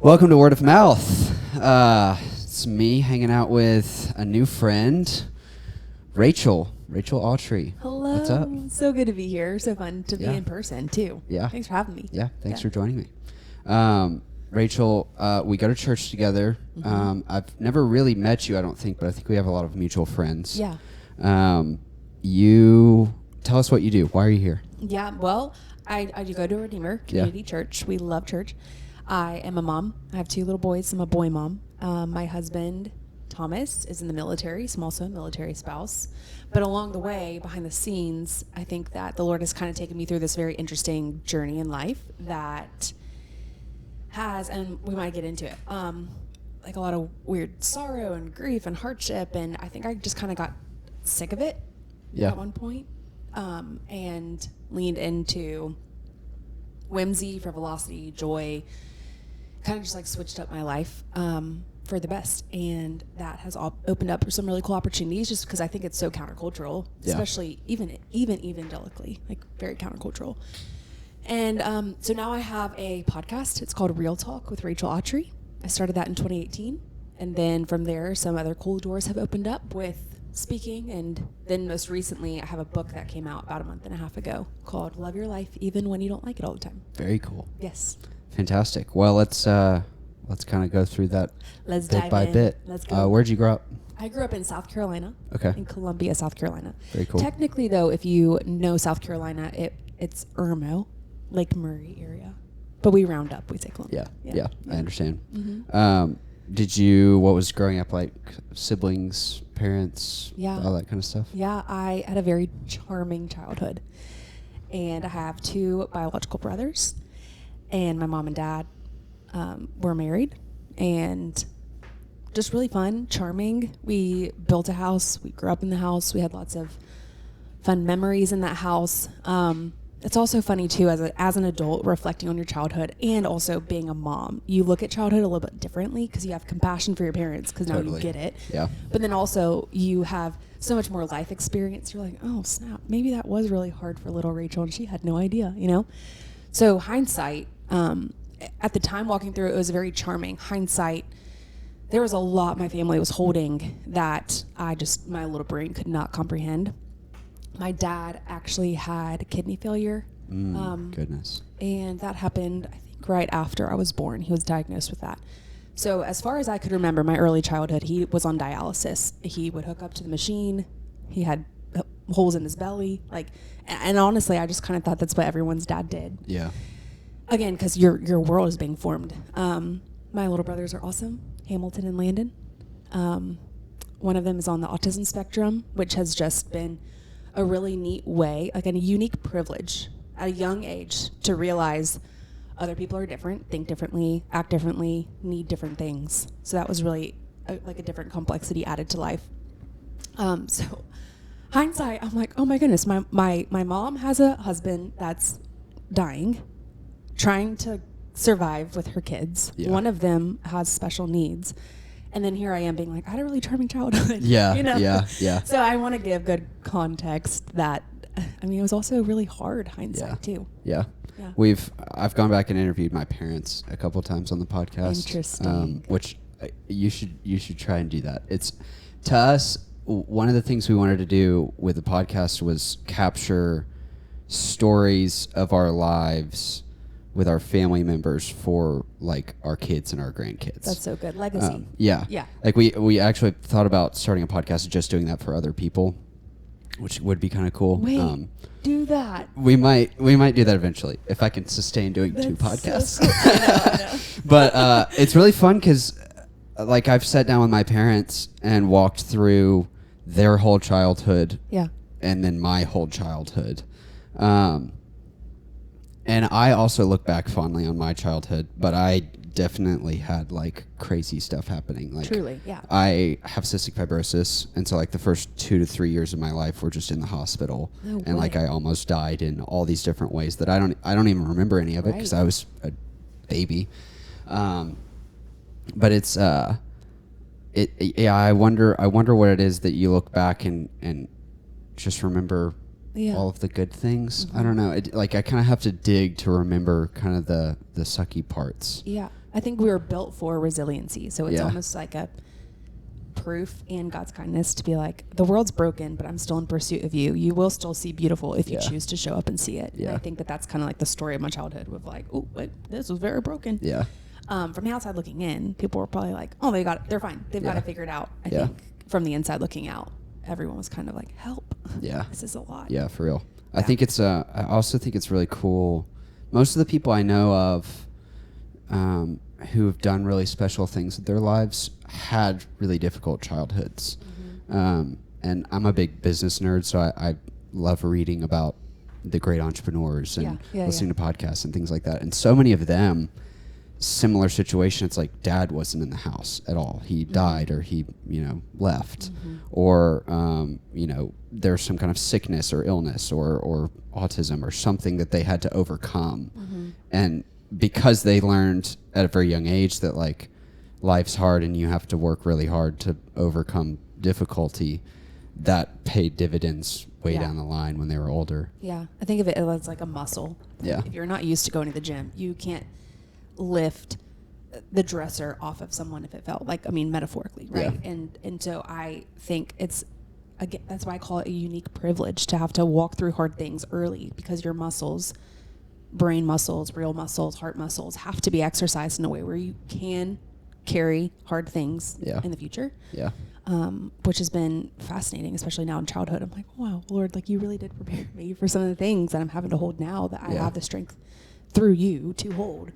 Welcome to Word of Mouth. It's me hanging out with a new friend, Rachel Awtrey. Hello. What's up? So good to be here. So fun to be Yeah. in person, too. Yeah. Thanks for having me. Yeah, thanks for joining me. Rachel, we go to church together. I've never really met you, I don't think, but I think we have a lot of mutual friends. Yeah. You tell us what you do. Why are you here? Yeah. Well, I do go to Redeemer Community Church. We love church. I am a mom. I have 2 little boys. I'm a boy mom. My husband, Thomas, is in the military. I'm also a military spouse. But along the way, behind the scenes, I think that the Lord has kind of taken me through this very interesting journey in life that has, and we might get into it, like a lot of weird sorrow and grief and hardship. And I think I just kind of got sick of it at one point, and leaned into whimsy, frivolity, joy, kind of just like switched up my life for the best. And that has all opened up some really cool opportunities just because I think it's so countercultural, especially even evangelically, like very countercultural. And so now I have a podcast. It's called Real Talk with Rachel Awtrey. I started that in 2018. And then from there, some other cool doors have opened up with speaking. And then most recently, I have a book that came out about a month and a half ago called Love Your Life Even When You Don't Like It All the Time. Very cool. Yes. Fantastic. Well, let's kind of go through that bit by bit. Let's go. Where'd you grow up? I grew up in South Carolina. Okay. In Columbia, South Carolina. Very cool. Technically, though, if you know South Carolina, it's Irmo, Lake Murray area. But we round up. We say Columbia. Yeah. I understand. Mm-hmm. What was growing up like? Siblings, parents, all that kind of stuff? Yeah, I had a very charming childhood. And I have 2 biological brothers. And my mom and dad were married. And just really fun, charming. We built a house. We grew up in the house. We had lots of fun memories in that house. It's also funny, too, as an adult, reflecting on your childhood and also being a mom. You look at childhood a little bit differently because you have compassion for your parents because now you get it. Yeah. But then also you have so much more life experience. You're like, oh, snap, maybe that was really hard for little Rachel and she had no idea, you know? So hindsight, at the time walking through it was very charming. Hindsight, there was a lot my family was holding that my little brain could not comprehend. My dad actually had kidney failure. Goodness. And that happened, I think, right after I was born. He was diagnosed with that. So as far as I could remember, my early childhood, he was on dialysis. He would hook up to the machine. He had holes in his belly. And honestly, I just kind of thought that's what everyone's dad did. Yeah. Again, because your world is being formed. My little brothers are awesome, Hamilton and Landon. One of them is on the autism spectrum, which has just been a really neat way, like a unique privilege at a young age to realize other people are different, think differently, act differently, need different things. So that was really a different complexity added to life. So hindsight, I'm like, oh my goodness, my mom has a husband that's dying, trying to survive with her kids. Yeah. One of them has special needs. And then here I am being like, I had a really charming childhood. Yeah, you know? yeah. So I want to give good context that, I mean, it was also really hard hindsight too. Yeah. I've gone back and interviewed my parents a couple times on the podcast. Interesting. Which you should try and do that. It's, to us, one of the things we wanted to do with the podcast was capture stories of our lives with our family members for like our kids and our grandkids. That's so good. Legacy. Yeah. Like we actually thought about starting a podcast and just doing that for other people, which would be kind of cool. Wait, do that. We might do that eventually if I can sustain doing 2 podcasts. So cool. I know. But it's really fun because like I've sat down with my parents and walked through their whole childhood. Yeah. And then my whole childhood. And I also look back fondly on my childhood, but I definitely had like crazy stuff happening. Like, truly, yeah. I have cystic fibrosis, and so like the first 2 to 3 years of my life were just in the hospital, and like I almost died in all these different ways that I don't even remember any of it because I was a baby. But it's I wonder what it is that you look back and just remember. Yeah. All of the good things. I don't know. I kind of have to dig to remember kind of the sucky parts. Yeah. I think we were built for resiliency. So it's Yeah. almost like a proof and God's kindness to be like, the world's broken, but I'm still in pursuit of you. You will still see beautiful if you choose to show up and see it. Yeah. And I think that that's kind of like the story of my childhood with like, oh, wait, this was very broken. Yeah. From the outside looking in, people were probably like, oh, they're fine. They've got it figured out. I Yeah. think from the inside looking out, everyone was kind of like, help. Yeah. This is a lot. Yeah, for real. Yeah. I think I also think it's really cool. Most of the people I know of who have done really special things with their lives had really difficult childhoods. Mm-hmm. And I'm a big business nerd, so I love reading about the great entrepreneurs and listening to podcasts and things like that. And so many of them, similar situation. It's like dad wasn't in the house at all. He died, or he, left, or, there's some kind of sickness or illness or autism or something that they had to overcome. And because they learned at a very young age that like life's hard and you have to work really hard to overcome difficulty, that paid dividends way down the line when they were older. Yeah. I think of it as like a muscle. Yeah. If you're not used to going to the gym, you can't lift the dresser off of someone if it felt like, metaphorically, right? Yeah. And so I think it's, again, that's why I call it a unique privilege to have to walk through hard things early, because your muscles, brain muscles, real muscles, heart muscles, have to be exercised in a way where you can carry hard things in the future. Yeah. Which has been fascinating, especially now in childhood. I'm like, wow, Lord, like you really did prepare me for some of the things that I'm having to hold now that I have the strength through you to hold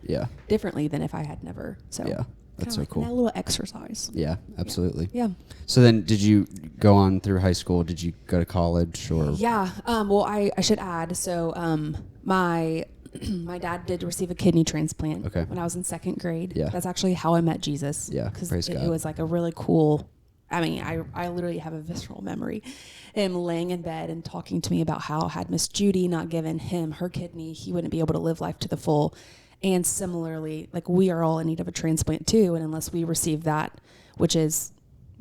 differently than if I had never. So that's so cool. That little exercise. Yeah, absolutely. Yeah. So then did you go on through high school? Did you go to college or? Yeah. Well, I should add. So, my dad did receive a kidney transplant when I was in second grade. Yeah. That's actually how I met Jesus. Yeah. Because it was like a really cool, I literally have a visceral memory. Him laying in bed and talking to me about how had Miss Judy not given him her kidney, he wouldn't be able to live life to the full. And similarly, like we are all in need of a transplant too. And unless we receive that, which is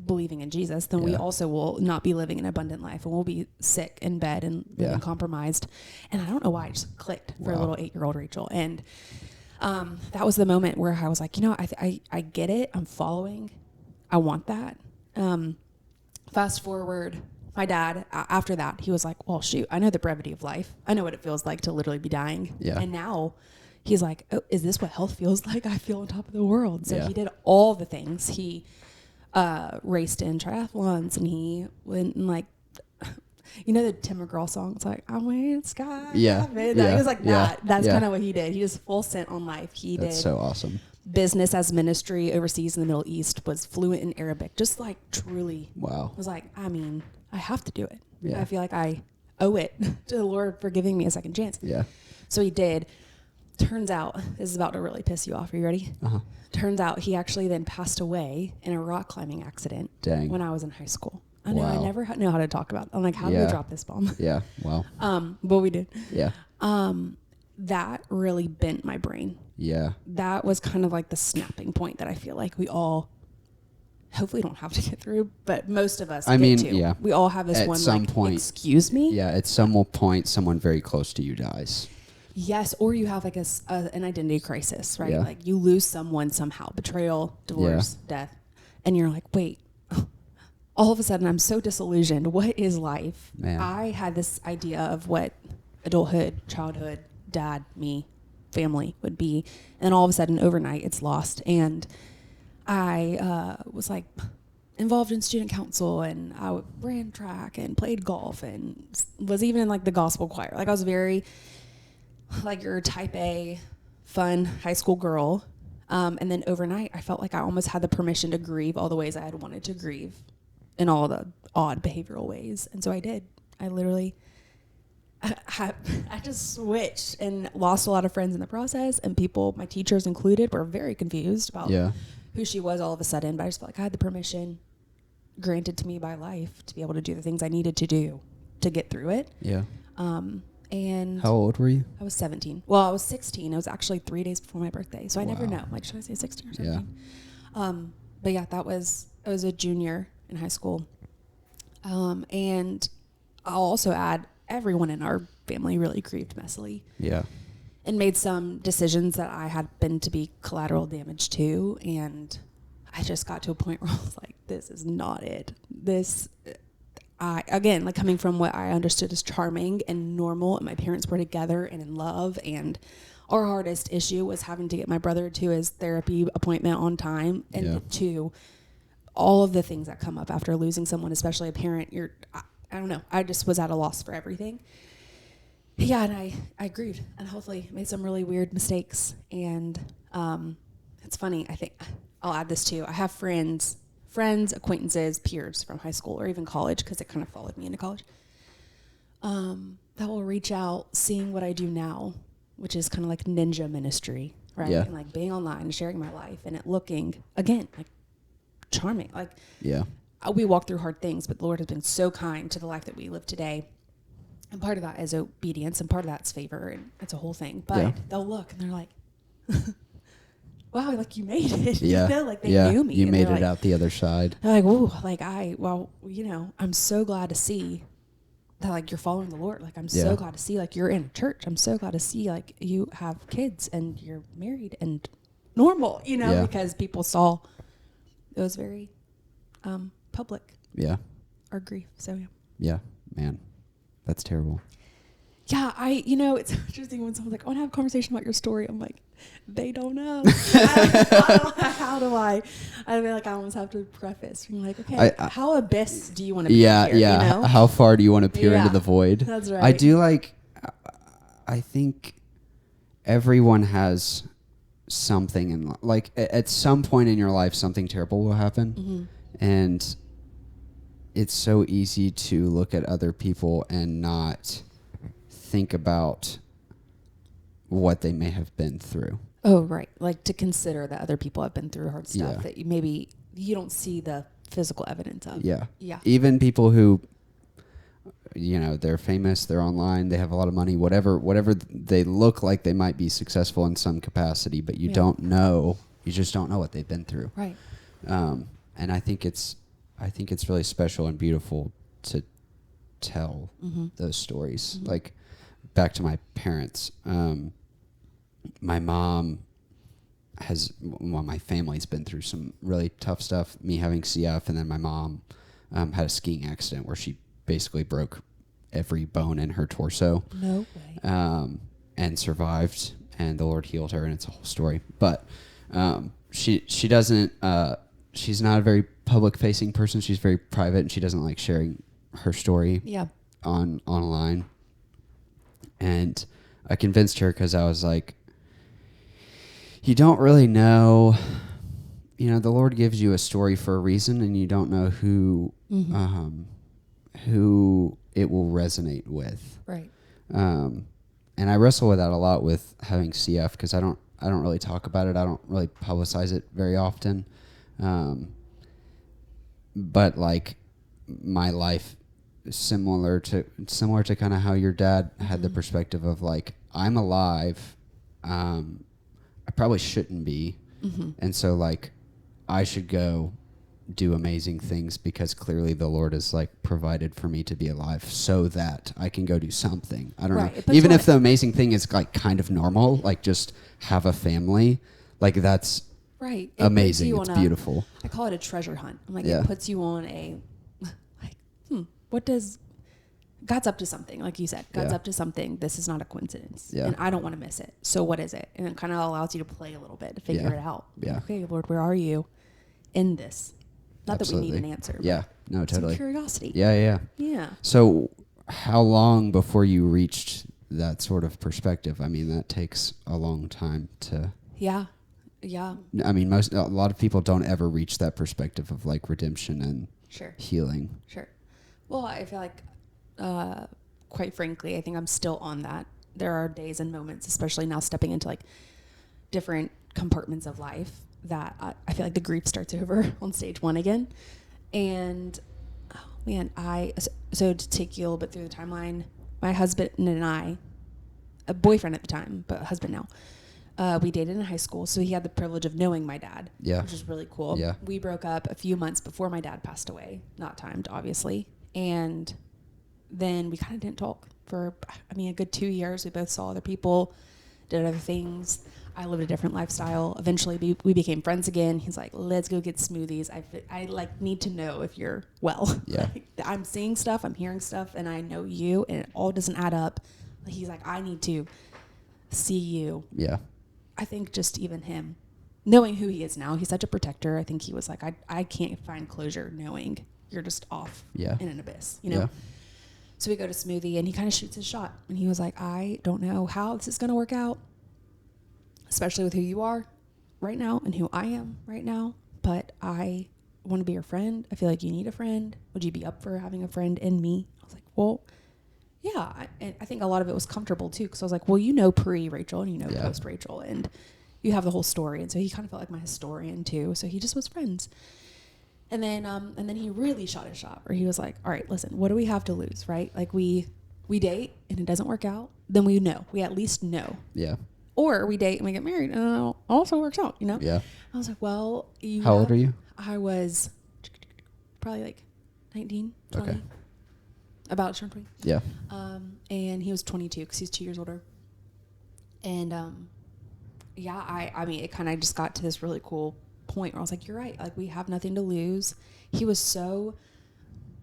believing in Jesus, then we also will not be living an abundant life, and we'll be sick in bed and living compromised. And I don't know why it just clicked for a little 8-year-old Rachel. And that was the moment where I was like, I get it. I'm following. I want that. Fast forward, my dad, after that, he was like, well, shoot, I know the brevity of life. I know what it feels like to literally be dying. Yeah. And now he's like, oh, is this what health feels like? I feel on top of the world. So he did all the things. He raced in triathlons, and he went and like, the Tim McGraw song. It's like, I went sky. Yeah. He was like that. That's kind of what he did. He just full sent on life. That's so awesome. Business as ministry overseas in the Middle East, was fluent in Arabic, just like truly. Wow. Was like, I have to do it. Yeah. I feel like I owe it to the Lord for giving me a second chance. Yeah. So he did. Turns out, this is about to really piss you off. Are you ready? Uh-huh. Turns out he actually then passed away in a rock climbing accident. Dang. When I was in high school. I know. I never know how to talk about it. I'm like, how do we drop this bomb? Yeah. Wow. But we did. Yeah. That really bent my brain. Yeah. That was kind of like the snapping point that I feel like we all hopefully don't have to get through, but most of us get to. Yeah. We all have this at one some like, point, excuse me? Yeah, at some point, someone very close to you dies. Yes, or you have like an identity crisis, right? Yeah. Like you lose someone somehow, betrayal, divorce, death, and you're like, wait, all of a sudden I'm so disillusioned. What is life? Man. I had this idea of what adulthood, childhood, dad, me, family would be, and all of a sudden overnight it's lost. And I was like involved in student council, and I ran track and played golf and was even in like the gospel choir. Like I was very like your type A fun high school girl. And then overnight I felt like I almost had the permission to grieve all the ways I had wanted to grieve in all the odd behavioral ways. And so I did. I literally I just switched and lost a lot of friends in the process, and people, my teachers included, were very confused about who she was all of a sudden. But I just felt like I had the permission granted to me by life to be able to do the things I needed to do to get through it. Yeah. And how old were you? I was 17. Well, I was 16. It was actually 3 days before my birthday. So I never know. Like, should I say 16 or 17? Yeah. But yeah, I was a junior in high school. And I'll also add, everyone in our family really grieved messily. Yeah. and made some decisions that I had been to be collateral damage to. And I just got to a point where I was like, this is not it. Again, like coming from what I understood as charming and normal, and my parents were together and in love, and our hardest issue was having to get my brother to his therapy appointment on time, and to all of the things that come up after losing someone, especially a parent. I don't know. I just was at a loss for everything. Yeah, and I grieved and hopefully made some really weird mistakes. And it's funny. I think I'll add this too. I have friends, acquaintances, peers from high school or even college, because it kind of followed me into college, that will reach out seeing what I do now, which is kind of like ninja ministry, right? Yeah. And like being online and sharing my life and it looking, again, like charming. Like, we walk through hard things, but the Lord has been so kind to the life that we live today. And part of that is obedience, and part of that's favor, and it's a whole thing. But they'll look and they're like, wow, like you made it. Yeah. You know, like they knew me. You made it like, out the other side. They're like, whoa, like I'm so glad to see that, like, you're following the Lord. Like, I'm so glad to see, like, you're in a church. I'm so glad to see, like, you have kids and you're married and normal, because people saw it was very public. Yeah. Our grief. So, yeah. Yeah, man. That's terrible. Yeah, it's interesting when someone's like, I want to have a conversation about your story. I'm like, they don't know. How do I? I feel like I almost have to preface. I'm like, okay, how abyss do you want to be here? Yeah. How far do you want to peer into the void? That's right. I do I think everyone has something in like at some point in your life, something terrible will happen. Mm-hmm. And it's so easy to look at other people and not think about what they may have been through. Oh, right. Like to consider that other people have been through hard stuff that maybe you don't see the physical evidence of. Yeah. Yeah. Even people who, they're famous, they're online, they have a lot of money, whatever they look like they might be successful in some capacity, but you don't know, you just don't know what they've been through. Right. And I think it's really special and beautiful to tell those stories. Mm-hmm. Like back to my parents, my mom my family's been through some really tough stuff, me having CF, and then my mom had a skiing accident where she basically broke every bone in her torso. No way. And survived, and the Lord healed her, and it's a whole story. But she doesn't, she's not a very public-facing person. She's very private, and she doesn't like sharing her story online. And I convinced her because I was like, you don't really know, the Lord gives you a story for a reason, and you don't know who it will resonate with. Right. And I wrestle with that a lot with having CF because I don't really talk about it. I don't really publicize it very often. But like my life is similar to kind of how your dad had the perspective of like, I'm alive. I probably shouldn't be. Mm-hmm. And so like I should go do amazing things because clearly the Lord has like provided for me to be alive so that I can go do something. I don't know. Even if the amazing thing is like kind of normal, like just have a family, like that's right. Amazing. It's beautiful. I call it a treasure hunt. I'm like, it puts you on a, like, what does, God's up to something. Like you said, God's up to something. This is not a coincidence. Yeah. And I don't want to miss it. So what is it? And it kind of allows you to play a little bit to figure it out. Yeah. Okay, Lord, where are you in this? Not Absolutely. That we need an answer. Yeah. No, totally. Some curiosity. Yeah. So how long before you reached that sort of perspective? I mean, that takes a long time to... Yeah. I mean, a lot of people don't ever reach that perspective of like redemption and healing. Sure. Well, I feel like, quite frankly, I think I'm still on that. There are days and moments, especially now stepping into like different compartments of life, that I feel like the grief starts over on stage one again. And oh man, so to take you a little bit through the timeline, my husband and I, a boyfriend at the time, but husband now, we dated in high school, so he had the privilege of knowing my dad, which is really cool. Yeah. We broke up a few months before my dad passed away, not timed, obviously. And then we kind of didn't talk for, a good 2 years. We both saw other people, did other things. I lived a different lifestyle. Eventually, we became friends again. He's like, let's go get smoothies. I like need to know if you're well. Yeah. I'm seeing stuff, I'm hearing stuff, and I know you, and it all doesn't add up. He's like, I need to see you. Yeah. I think just even him, knowing who he is now, he's such a protector. I think he was like, I can't find closure knowing you're just off in an abyss, you know? Yeah. So we go to smoothie, and he kind of shoots his shot. And he was like, I don't know how this is going to work out, especially with who you are right now and who I am right now. But I want to be your friend. I feel like you need a friend. Would you be up for having a friend in me? I was like, well, yeah. And I think a lot of it was comfortable too. Cause I was like, well, you know, pre-Rachel and you know, post-Rachel, and you have the whole story. And so he kind of felt like my historian too. So he just was friends. And then he really shot his shot where he was like, all right, listen, what do we have to lose? Right? Like we date and it doesn't work out. Then we at least know. Yeah. Or we date and we get married and it also works out, you know? Yeah. I was like, well, how old are you? I was probably like 19, 20. Okay. About to turn 20. Yeah. And he was 22 because he's 2 years older. And, I mean, it kind of just got to this really cool point where I was like, you're right. Like, we have nothing to lose. He was so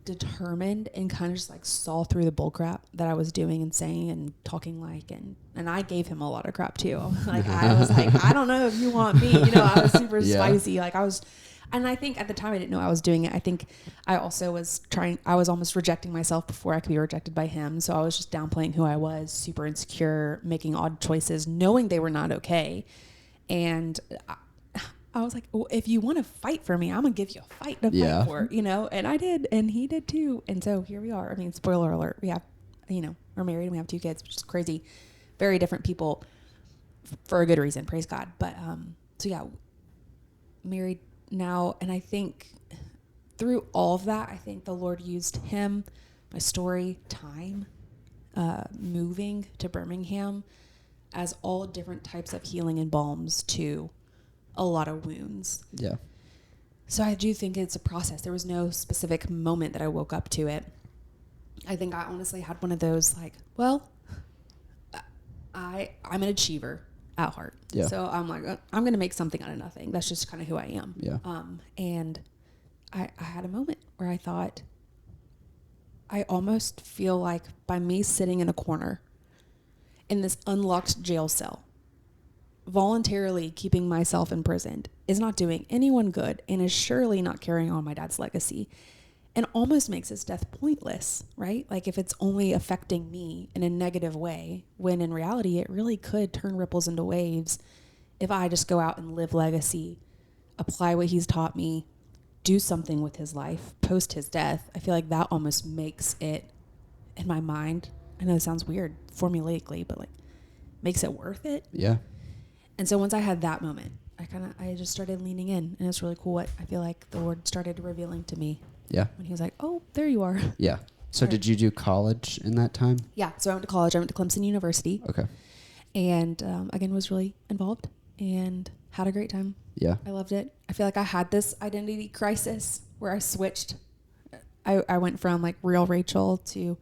determined and kind of just like saw through the bull crap that I was doing and saying and talking like, and I gave him a lot of crap too. Like, I was like, I don't know if you want me, you know, I was super spicy. Like and I think at the time I didn't know I was doing it. I think I also was I was almost rejecting myself before I could be rejected by him. So I was just downplaying who I was, super insecure, making odd choices, knowing they were not okay. And I was like, well, if you want to fight for me, I'm going to give you a fight to fight for, you know? And I did, and he did too. And so here we are. I mean, spoiler alert, we have, you know, we're married and we have 2 kids, which is crazy. Very different people for a good reason, praise God. But, so yeah, married now. And I think through all of that, I think the Lord used him, my story, time, moving to Birmingham as all different types of healing and balms to a lot of wounds. Yeah. So I do think it's a process. There was no specific moment that I woke up to it. I think I honestly had one of those like, well, I'm an achiever at heart. Yeah. So I'm like, I'm going to make something out of nothing. That's just kind of who I am. Yeah. And I had a moment where I thought, I almost feel like by me sitting in a corner in this unlocked jail cell, voluntarily keeping myself imprisoned is not doing anyone good and is surely not carrying on my dad's legacy, and almost makes his death pointless, right? Like if it's only affecting me in a negative way, when in reality it really could turn ripples into waves if I just go out and live legacy, apply what he's taught me, do something with his life post his death. I feel like that almost makes it, in my mind, I know it sounds weird formulaically, but like makes it worth it. Yeah. And so once I had that moment, I just started leaning in, and it's really cool what I feel like the Lord started revealing to me. Yeah. When he was like, oh, there you are. Yeah. So did you do college in that time? Yeah. So I went to college. I went to Clemson University. Okay. And again, was really involved and had a great time. Yeah. I loved it. I feel like I had this identity crisis where I switched. I went from like real Rachel to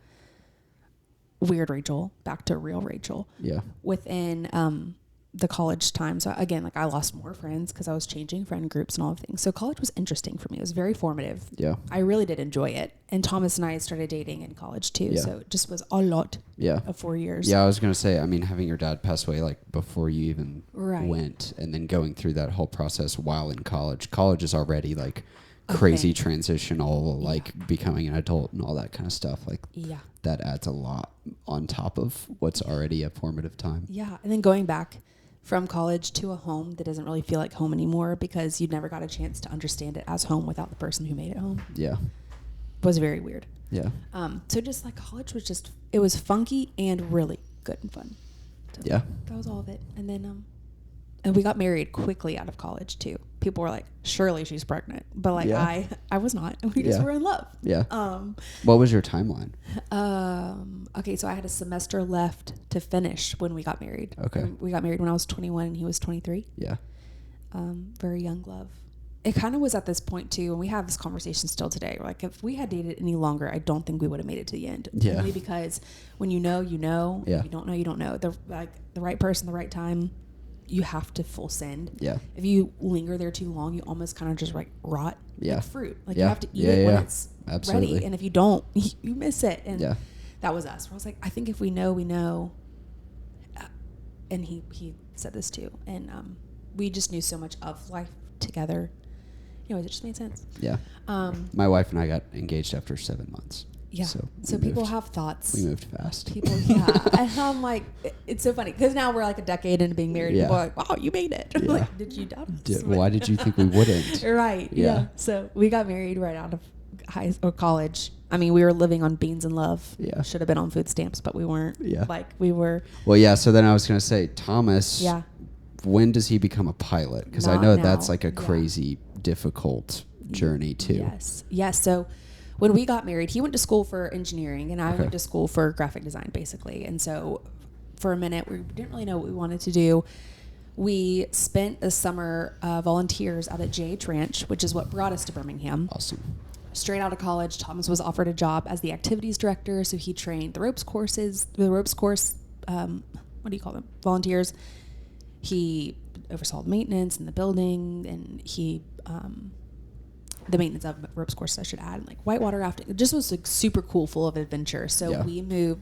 weird Rachel back to real Rachel. Yeah. Within the college time. So again, like I lost more friends because I was changing friend groups and all of things. So college was interesting for me. It was very formative. Yeah. I really did enjoy it. And Thomas and I started dating in college too. Yeah. So it just was a lot of 4 years. Yeah, I was going to say, I mean, having your dad pass away like before you even went, and then going through that whole process while in college. College is already like crazy transitional, like becoming an adult and all that kind of stuff. Like that adds a lot on top of what's already a formative time. Yeah. And then going back from college to a home that doesn't really feel like home anymore because you never got a chance to understand it as home without the person who made it home. Yeah. Was very weird. Yeah. So just like college was just, it was funky and really good and fun. So yeah. That was all of it. And then, and we got married quickly out of college too. People were like, surely she's pregnant. But like I was not. And we just were in love. Yeah. What was your timeline? Okay, so I had a semester left to finish when we got married. Okay. We got married when I was 21 and he was 23. Yeah. Very young love. it kind of was at this point too, and we have this conversation still today. Like, if we had dated any longer, I don't think we would have made it to the end. Yeah. Only because when you know, you know. Yeah. If you don't know, you don't know. The right person, the right time, you have to full send. Yeah. If you linger there too long, you almost kind of just like rot yeah. like fruit. Like yeah. you have to eat it when it's Absolutely. ready. And if you don't, you miss it. And yeah. that was us. Where I was like, I think if we know, we know. And he said this too. And we just knew so much of life together. Anyways, it just made sense. Yeah. My wife and I got engaged after 7 months. Yeah. So people have thoughts. We moved fast. People, yeah. And I'm like, it's so funny because now we're like a decade into being married. Yeah. People are like, wow, you made it. Yeah. Like, did you doubt us? Why did you think we wouldn't? Right. Yeah. So we got married right out of high or college. I mean, we were living on beans and love. Yeah. Should have been on food stamps, but we weren't. Yeah. Like we were. Well, yeah. So then I was going to say, Thomas. Yeah. When does he become a pilot? Because I Not know now. that's like a Yeah. crazy, difficult journey too. Yes. Yes. So when we got married, he went to school for engineering and I went to school for graphic design, basically. And so for a minute, we didn't really know what we wanted to do. We spent a summer volunteers out at JH Ranch, which is what brought us to Birmingham. Awesome. Straight out of college, Thomas was offered a job as the activities director. So he trained the ropes course, what do you call them? Volunteers. He oversaw the maintenance in the building, and the maintenance of ropes course, I should add, and like whitewater rafting. It just was like super cool, full of adventure. So we moved,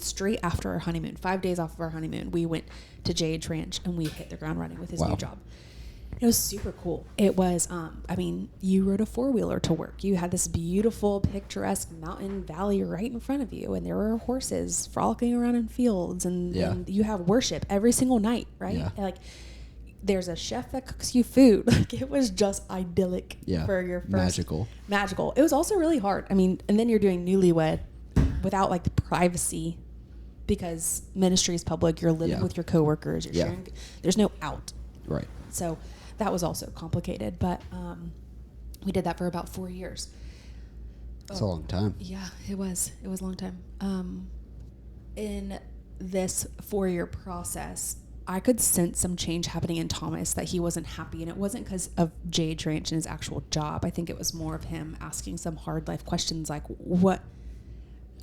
straight after our honeymoon, 5 days off of our honeymoon, we went to JH Ranch and we hit the ground running with his new job. It was super cool. It was, you rode a 4-wheeler to work. You had this beautiful, picturesque mountain valley right in front of you, and there were horses frolicking around in fields, and you have worship every single night, right? Yeah. And like, there's a chef that cooks you food. Like, it was just idyllic for your first. Magical. It was also really hard. I mean, and then you're doing newlywed without like the privacy, because ministry is public. You're living with your coworkers. You're sharing. There's no out. Right. So that was also complicated, but we did that for about 4 years. That's a long time. Yeah, it was. It was a long time. In this 4-year process, I could sense some change happening in Thomas, that he wasn't happy. And it wasn't because of JH Ranch and his actual job. I think it was more of him asking some hard life questions like, what,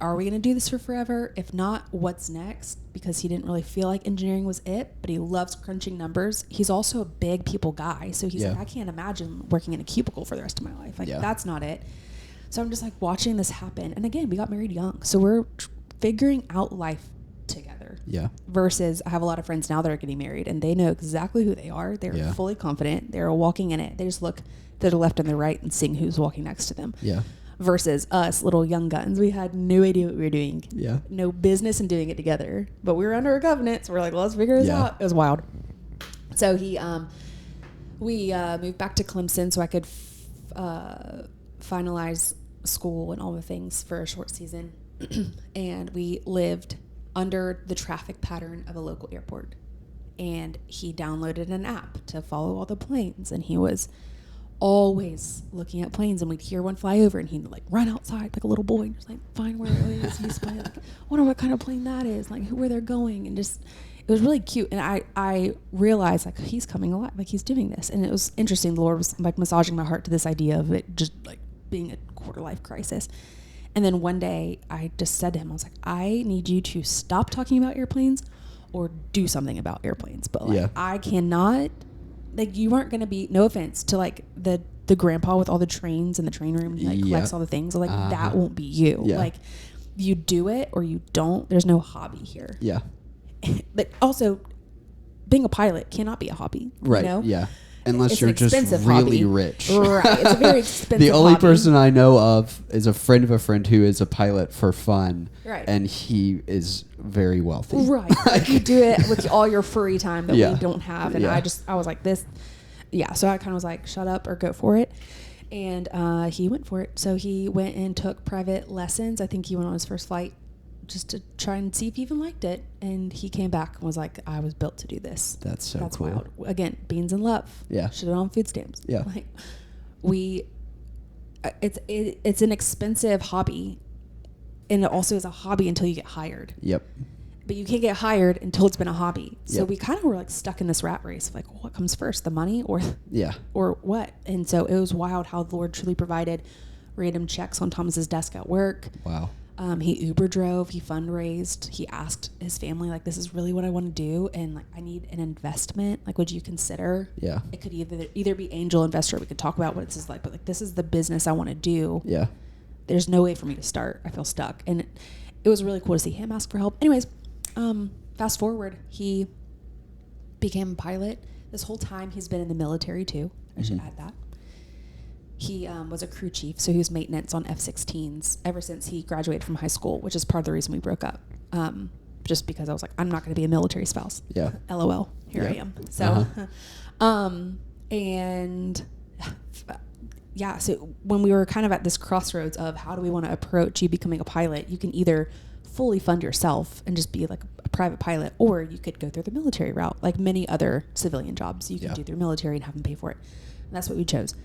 are we going to do this for forever? If not, what's next? Because he didn't really feel like engineering was it, but he loves crunching numbers. He's also a big people guy. So he's like, I can't imagine working in a cubicle for the rest of my life. Like, that's not it. So I'm just like watching this happen. And again, we got married young. So we're figuring out life together. Yeah. Versus I have a lot of friends now that are getting married and they know exactly who they are. They're fully confident. They're walking in it. They just look to the left and the right and seeing who's walking next to them. Yeah. Versus us little young guns. We had no idea what we were doing. Yeah. No business in doing it together. But we were under a covenant, so we're like, let's figure this out. It was wild. So we moved back to Clemson so I could finalize school and all the things for a short season. And we lived under the traffic pattern of a local airport. And he downloaded an app to follow all the planes. And he was always looking at planes, and we'd hear one fly over and he'd like run outside like a little boy and just like find where it is. He's like, wonder what kind of plane that is, like where they're going, and just it was really cute. And I realized like he's coming alive, like he's doing this. And it was interesting. The Lord was like massaging my heart to this idea of it just like being a quarter life crisis. And then one day I just said to him, I was like, I need you to stop talking about airplanes or do something about airplanes. But like I cannot, like, you weren't going to be, no offense to like the grandpa with all the trains in the train room, like collects all the things. Like that won't be you. Like you do it or you don't. There's no hobby here. Yeah. But also being a pilot cannot be a hobby. Right. You know? Yeah. Unless it's you're just really hobby. rich. Right. It's a very expensive The only hobby. person I know of is a friend of a friend who is a pilot for fun. Right. And he is very wealthy. Right. Like you do it with all your free time that we don't have. And I was like this. Yeah. So I kind of was like, shut up or go for it. And he went for it. So he went and took private lessons. I think he went on his first flight just to try and see if he even liked it. And he came back and was like, I was built to do this. That's That's cool. wild. Again, beans and love. Yeah. Should have on food stamps. Yeah. Like it's an expensive hobby. And it also is a hobby until you get hired. Yep. but you can't get hired until it's been a hobby. So Yep. we kind of were like stuck in this rat race of like, well, what comes first, the money or Yeah. or what? And so it was wild how the Lord truly provided random checks on Thomas's desk at work. Wow. He Uber drove, he fundraised, he asked his family, like, this is really what I want to do. And like, I need an investment. Like, would you consider? Yeah. It could either be angel investor. We could talk about what this is like, but like, this is the business I want to do. Yeah. There's no way for me to start. I feel stuck. And it was really cool to see him ask for help. Anyways, fast forward, he became a pilot. This whole time he's been in the military too. I should add that. He was a crew chief, so he was maintenance on F-16s ever since he graduated from high school, which is part of the reason we broke up. Just because I was like, I'm not going to be a military spouse. Yeah. LOL. Here I am. So, and yeah, so when we were kind of at this crossroads of how do we want to approach you becoming a pilot, you can either fully fund yourself and just be like a private pilot, or you could go through the military route, like many other civilian jobs you can do through military and have them pay for it. And that's what we chose.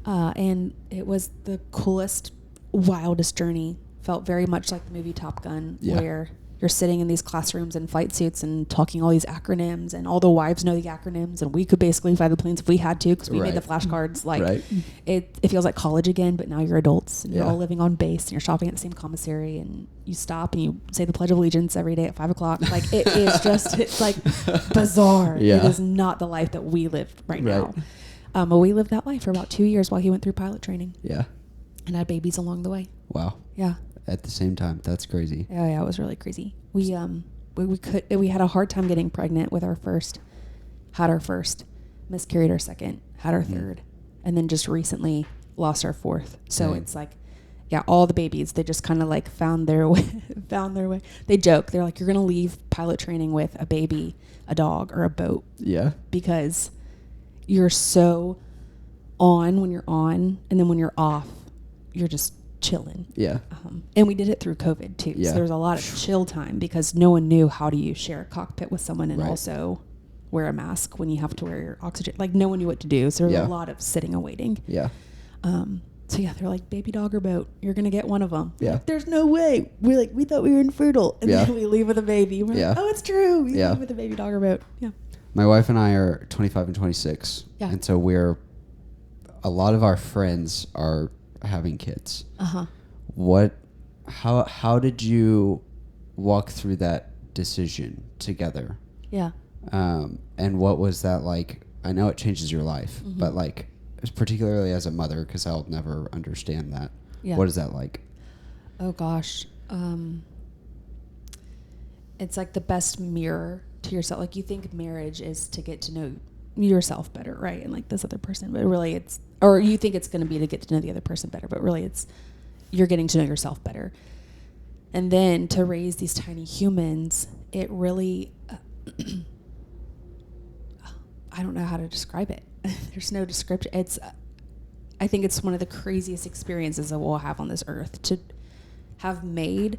And it was the coolest, wildest journey. Felt very much like the movie Top Gun, where you're sitting in these classrooms in flight suits and talking all these acronyms, and all the wives know the acronyms, and we could basically fly the planes if we had to, because we made the flashcards. Like it feels like college again, but now you're adults and you're all living on base and you're shopping at the same commissary, and you stop and you say the Pledge of Allegiance every day at 5:00. Like it is just, it's like bizarre. It is not the life that we live right now. But we lived that life for about 2 years while he went through pilot training. Yeah. And had babies along the way. Wow. Yeah. At the same time. That's crazy. Yeah, it was really crazy. We had a hard time getting pregnant with our first, had our first, miscarried our second, had our third, and then just recently lost our fourth. So it's like, all the babies, they just kind of like found their way. They joke. They're like, you're going to leave pilot training with a baby, a dog, or a boat. Yeah. Because you're so on when you're on, and then when you're off, you're just chilling. Yeah. And we did it through COVID too. Yeah. So there was a lot of chill time because no one knew how do you share a cockpit with someone and also wear a mask when you have to wear your oxygen. Like no one knew what to do. So there was a lot of sitting and waiting. Yeah. So they're like, baby, dog, or boat. You're going to get one of them. Yeah. Like, there's no way. We thought we were infertile. And then we leave with a baby. We're like, oh, it's true. We leave with a baby, dog, or boat. Yeah. My wife and I are 25 and 26. Yeah. And so a lot of our friends are having kids. How did you walk through that decision together? Yeah. And what was that like? I know it changes your life, but like, particularly as a mother, because I'll never understand that. Yeah. What is that like? Oh gosh. It's like the best mirror to yourself. Like you think marriage is to get to know yourself better, right? And like this other person, but really or you think it's going to be to get to know the other person better, but really you're getting to know yourself better. And then to raise these tiny humans, it really, I don't know how to describe it. There's no description. I think it's one of the craziest experiences that we'll have on this earth to have made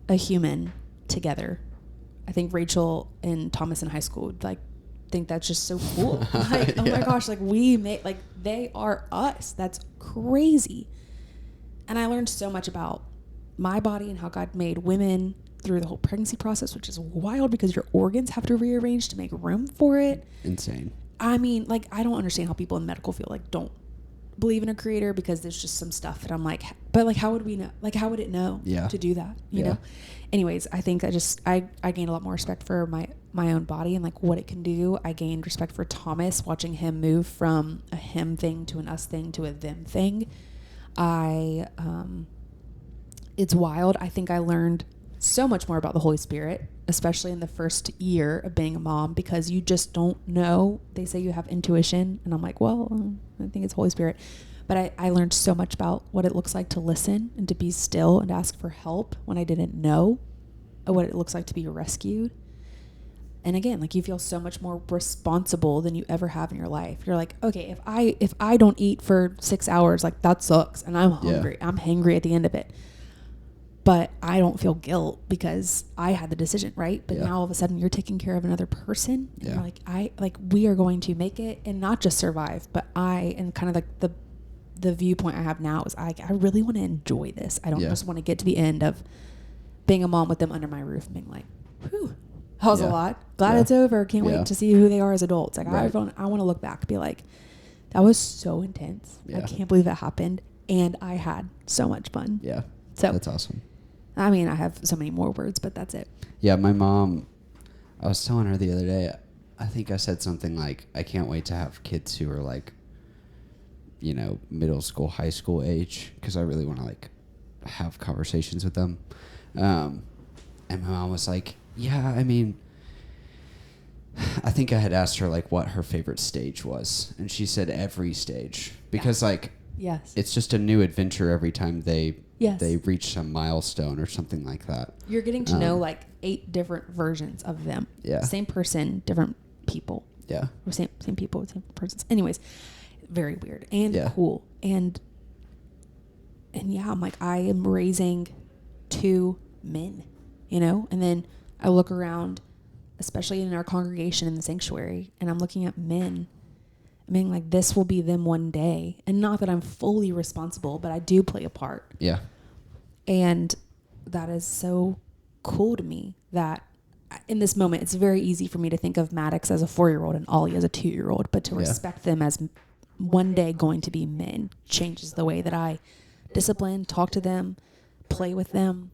a human together. I think Rachel and Thomas in high school would think that's just so cool. Like, oh my gosh, like we made, like they are us. That's crazy. And I learned so much about my body and how God made women through the whole pregnancy process, which is wild because your organs have to rearrange to make room for it. Insane. I mean, like, I don't understand how people in the medical field don't believe in a creator, because there's just some stuff that I'm like, but like, how would we know? Like, how would it know to do that? You know? Anyways, I think I gained a lot more respect for my own body and like what it can do. I gained respect for Thomas, watching him move from a him thing to an us thing to a them thing. It's wild. I think I learned so much more about the Holy Spirit, especially in the first year of being a mom, because you just don't know. They say you have intuition, and I'm like, well, I think it's Holy Spirit. But I learned so much about what it looks like to listen and to be still and ask for help when I didn't know, what it looks like to be rescued. And again, like, you feel so much more responsible than you ever have in your life. You're like, okay, if I don't eat for 6 hours, like, that sucks, and I'm hungry. I'm hangry at the end of it. But I don't feel guilt because I had the decision, right? But now all of a sudden you're taking care of another person. And you're like, we are going to make it and not just survive, but and kind of like the viewpoint I have now is I really want to enjoy this. I don't just want to get to the end of being a mom with them under my roof and being like, whew, that was a Yeah. lot. Glad Yeah. it's over. Can't Yeah. wait to see who they are as adults. Like Right. I want to look back and be like, that was so intense. I Yeah. can't believe that happened. And I had so much fun. Yeah. So That's awesome. I mean, I have so many more words, but that's it. Yeah, my mom, I was telling her the other day, I think I said something like, I can't wait to have kids who are like, you know, middle school, high school age, because I really want to like have conversations with them. And my mom was like, yeah, I mean, I think I had asked her like what her favorite stage was. And she said every stage, because like, Yes. it's just a new adventure every time they Yes. reach some milestone or something like that. You're getting to know like 8 different versions of them. Yeah. Same person, different people. Yeah. Or same people, same persons. Anyways, very weird and Yeah. cool. And yeah, I'm like, I am raising 2 men, you know? And then I look around, especially in our congregation in the sanctuary, and I'm looking at men. I mean, like, this will be them one day. And not that I'm fully responsible, but I do play a part. Yeah. And that is so cool to me that in this moment, it's very easy for me to think of Maddox as a 4-year-old and Ollie as a 2-year-old, but to respect them as one day going to be men changes the way that I discipline, talk to them, play with them.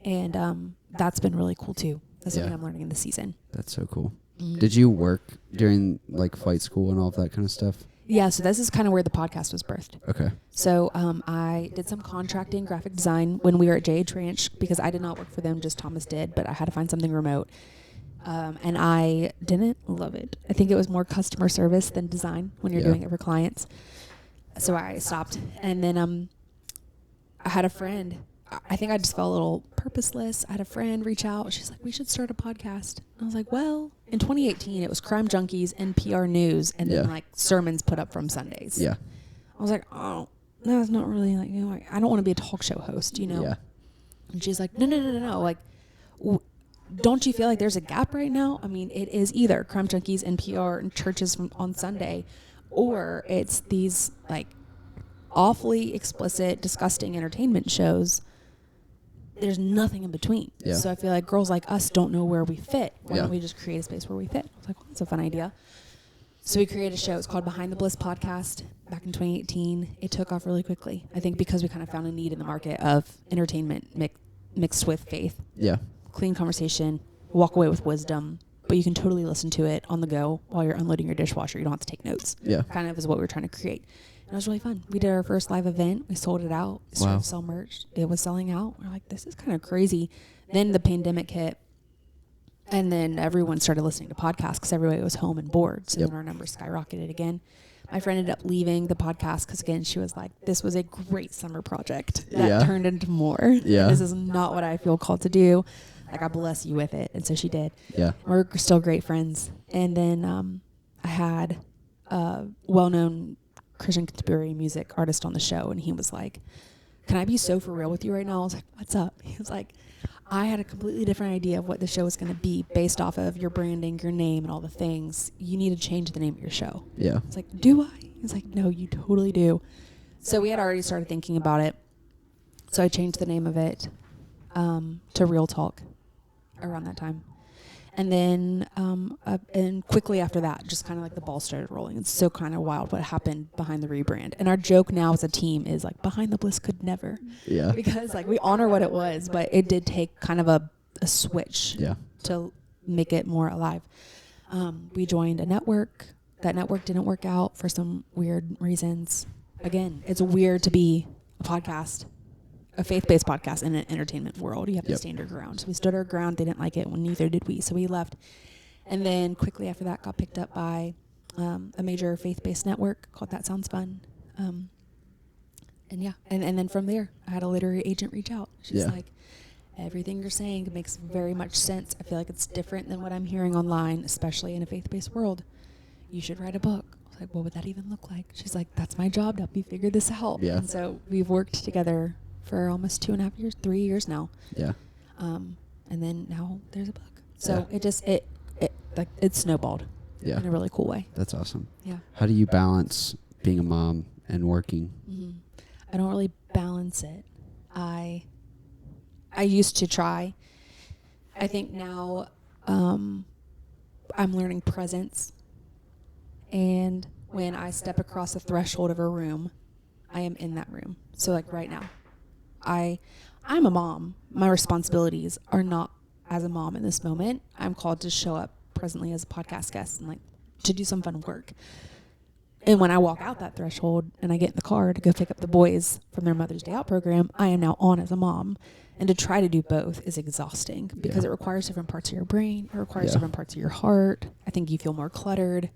And that's been really cool too. That's something I'm learning in the season. That's so cool. Did you work during like flight school and all of that kind of stuff? Yeah, so this is kind of where the podcast was birthed. Okay. So I did some contracting, graphic design when we were at JH Ranch, because I did not work for them, just Thomas did, but I had to find something remote. And I didn't love it. I think it was more customer service than design when you're doing it for clients. So I stopped. And then I had a friend. I think I just felt a little purposeless. I had a friend reach out. She's like, we should start a podcast. And I was like, well, in 2018, it was Crime Junkies, NPR News, and then like sermons put up from Sundays. Yeah. I was like, oh, that's not really like, you know, I don't want to be a talk show host, you know? Yeah. And she's like, no. Like, don't you feel like there's a gap right now? I mean, it is either Crime Junkies, NPR, and churches on Sunday, or it's these like awfully explicit, disgusting entertainment shows. There's nothing in between. Yeah. So I feel like girls like us don't know where we fit. Why Yeah. don't we just create a space where we fit? I was like, well, that's a fun idea. So we created a show. It's called Behind the Bliss Podcast back in 2018. It took off really quickly. I think because we kind of found a need in the market of entertainment mixed with faith. Yeah. Clean conversation, walk away with wisdom, but you can totally listen to it on the go while you're unloading your dishwasher. You don't have to take notes. Yeah. Kind of is what we were trying to create. And it was really fun. We did our first live event. We sold it out. We started to sell merch. It was selling out. We're like, this is kind of crazy. Then the pandemic hit. And then everyone started listening to podcasts because everybody was home and bored. So then our numbers skyrocketed again. My friend ended up leaving the podcast because, again, she was like, this was a great summer project that turned into more. Yeah. This is not what I feel called to do. Like, I bless you with it. And so she did. Yeah. We're still great friends. And then I had a well-known Christian contemporary music artist on the show, and he was like, can I be so for real with you right now? I was like, what's up? He was like, I had a completely different idea of what the show was going to be based off of your branding, your name, and all the things. You need to change the name of your show. Yeah. I was like, do I? He was like, no, you totally do. So we had already started thinking about it. So I changed the name of it to Real Talk around that time. And then, and quickly after that, just kind of like the ball started rolling. It's so kind of wild what happened behind the rebrand. And our joke now as a team is like, Behind the Bliss could never. Yeah. Because like we honor what it was, but it did take kind of a switch to make it more alive. We joined a network. That network didn't work out for some weird reasons. Again, it's weird to be a podcast, a faith-based podcast in an entertainment world. You have to stand your ground. So we stood our ground. They didn't like it, when neither did we. So we left. And then quickly after that got picked up by a major faith-based network called That Sounds Fun. And then from there, I had a literary agent reach out. She's like, everything you're saying makes very much sense. I feel like it's different than what I'm hearing online, especially in a faith-based world. You should write a book. I was like, what would that even look like? She's like, that's my job to help you figure this out. Yeah. And so we've worked together for almost 2.5 years, 3 years now. Yeah. And then now there's a book. So it snowballed in a really cool way. That's awesome. Yeah. How do you balance being a mom and working? Mm-hmm. I don't really balance it. I used to try. I think now I'm learning presence. And when I step across the threshold of a room, I am in that room. So like right now, I'm a mom. My responsibilities are not as a mom in this moment. I'm called to show up presently as a podcast guest and like to do some fun work. And when I walk out that threshold and I get in the car to go pick up the boys from their Mother's Day Out program, I am now on as a mom. And to try to do both is exhausting because it requires different parts of your brain. It requires different parts of your heart. I think you feel more cluttered.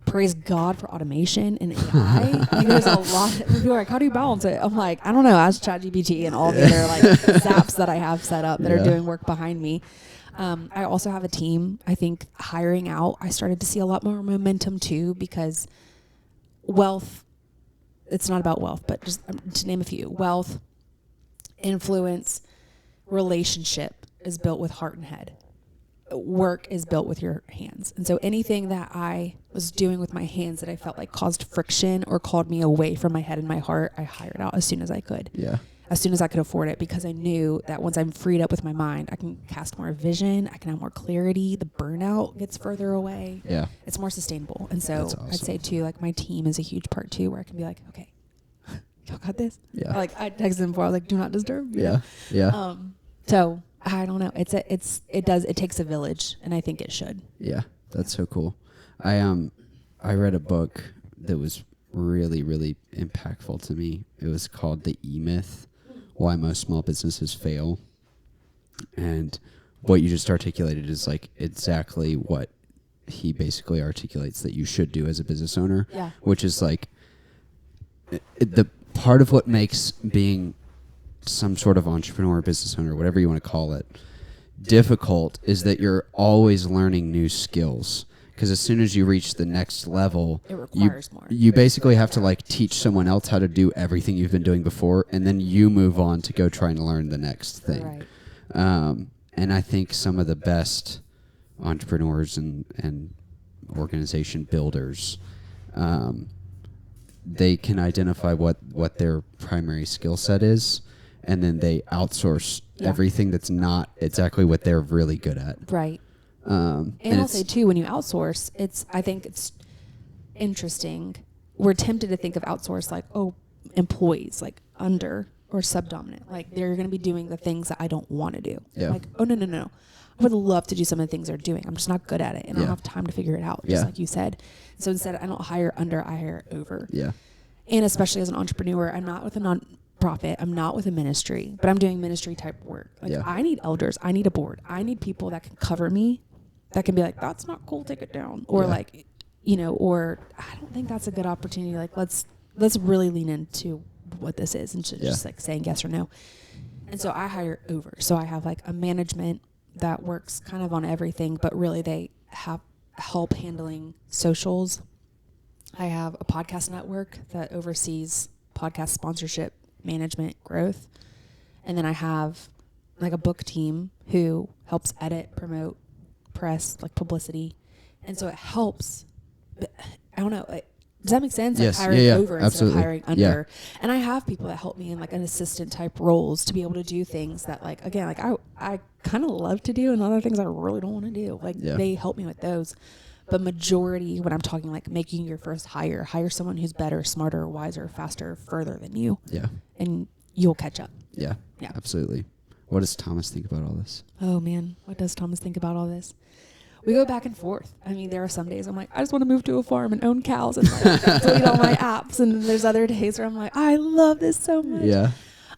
Praise God for automation and AI. Like, there's a lot. People are like, how do you balance it? I'm like, I don't know. Ask ChatGPT and all the other like zaps that I have set up that are doing work behind me. I also have a team. I think hiring out, I started to see a lot more momentum too because wealth, it's not about wealth, but just to name a few, wealth, influence, relationship is built with heart and head. Work is built with your hands. And so anything that I was doing with my hands that I felt like caused friction or called me away from my head and my heart, I hired out as soon as I could. Yeah. As soon as I could afford it, because I knew that once I'm freed up with my mind, I can cast more vision, I can have more clarity, the burnout gets further away. Yeah. It's more sustainable. And so That's awesome. I'd say too, like my team is a huge part too, where I can be like, okay, y'all got this? Yeah. Like I texted them before, I was like, do not disturb. Yeah. Yeah. So I don't know. It takes a village, and I think it should. Yeah, that's so cool. I read a book that was really, really impactful to me. It was called The E-Myth, Why Most Small Businesses Fail. And what you just articulated is like exactly what he basically articulates that you should do as a business owner. Yeah. Which is like the part of what makes being some sort of entrepreneur, business owner, whatever you want to call it, difficult is that you're always learning new skills. Because as soon as you reach the next level, it requires more. You basically have to like teach someone else how to do everything you've been doing before, and then you move on to go try and learn the next thing. Right. And I think some of the best entrepreneurs and organization builders, they can identify what their primary skill set is, and then they outsource everything that's not exactly what they're really good at. Right. And I'll say too, when you outsource, I think it's interesting. We're tempted to think of outsource like, oh, employees, like under or subdominant. Like they're going to be doing the things that I don't want to do. Yeah. Like, oh, no. I would love to do some of the things they're doing. I'm just not good at it. And I don't have time to figure it out, just like you said. So instead, I don't hire under, I hire over. Yeah. And especially as an entrepreneur, I'm not with a nonprofit. I'm not with a ministry, but I'm doing ministry type work. Like I need elders. I need a board. I need people that can cover me, that can be like, that's not cool, take it down. Or like, or I don't think that's a good opportunity. Like, let's really lean into what this is and just like saying yes or no. And so I hire over. So I have like a management that works kind of on everything, but really they have help handling socials. I have a podcast network that oversees podcast sponsorship, management, growth. And then I have like a book team who helps edit, promote, press, like publicity. And so it helps. I don't know. Does that make sense? Yes. Like hiring over instead absolutely. of hiring under. And I have people that help me in like an assistant type roles to be able to do things that like, again, like I kind of love to do and other things I really don't want to do. Like they help me with those. But majority, when I'm talking like making your first hire someone who's better, smarter, wiser, faster, further than you. Yeah. And you'll catch up. Yeah. Yeah. Absolutely. What does Thomas think about all this? Oh man, what does Thomas think about all this? We go back and forth. I mean, there are some days I'm like, I just want to move to a farm and own cows and like, delete all my apps. And there's other days where I'm like, I love this so much. Yeah.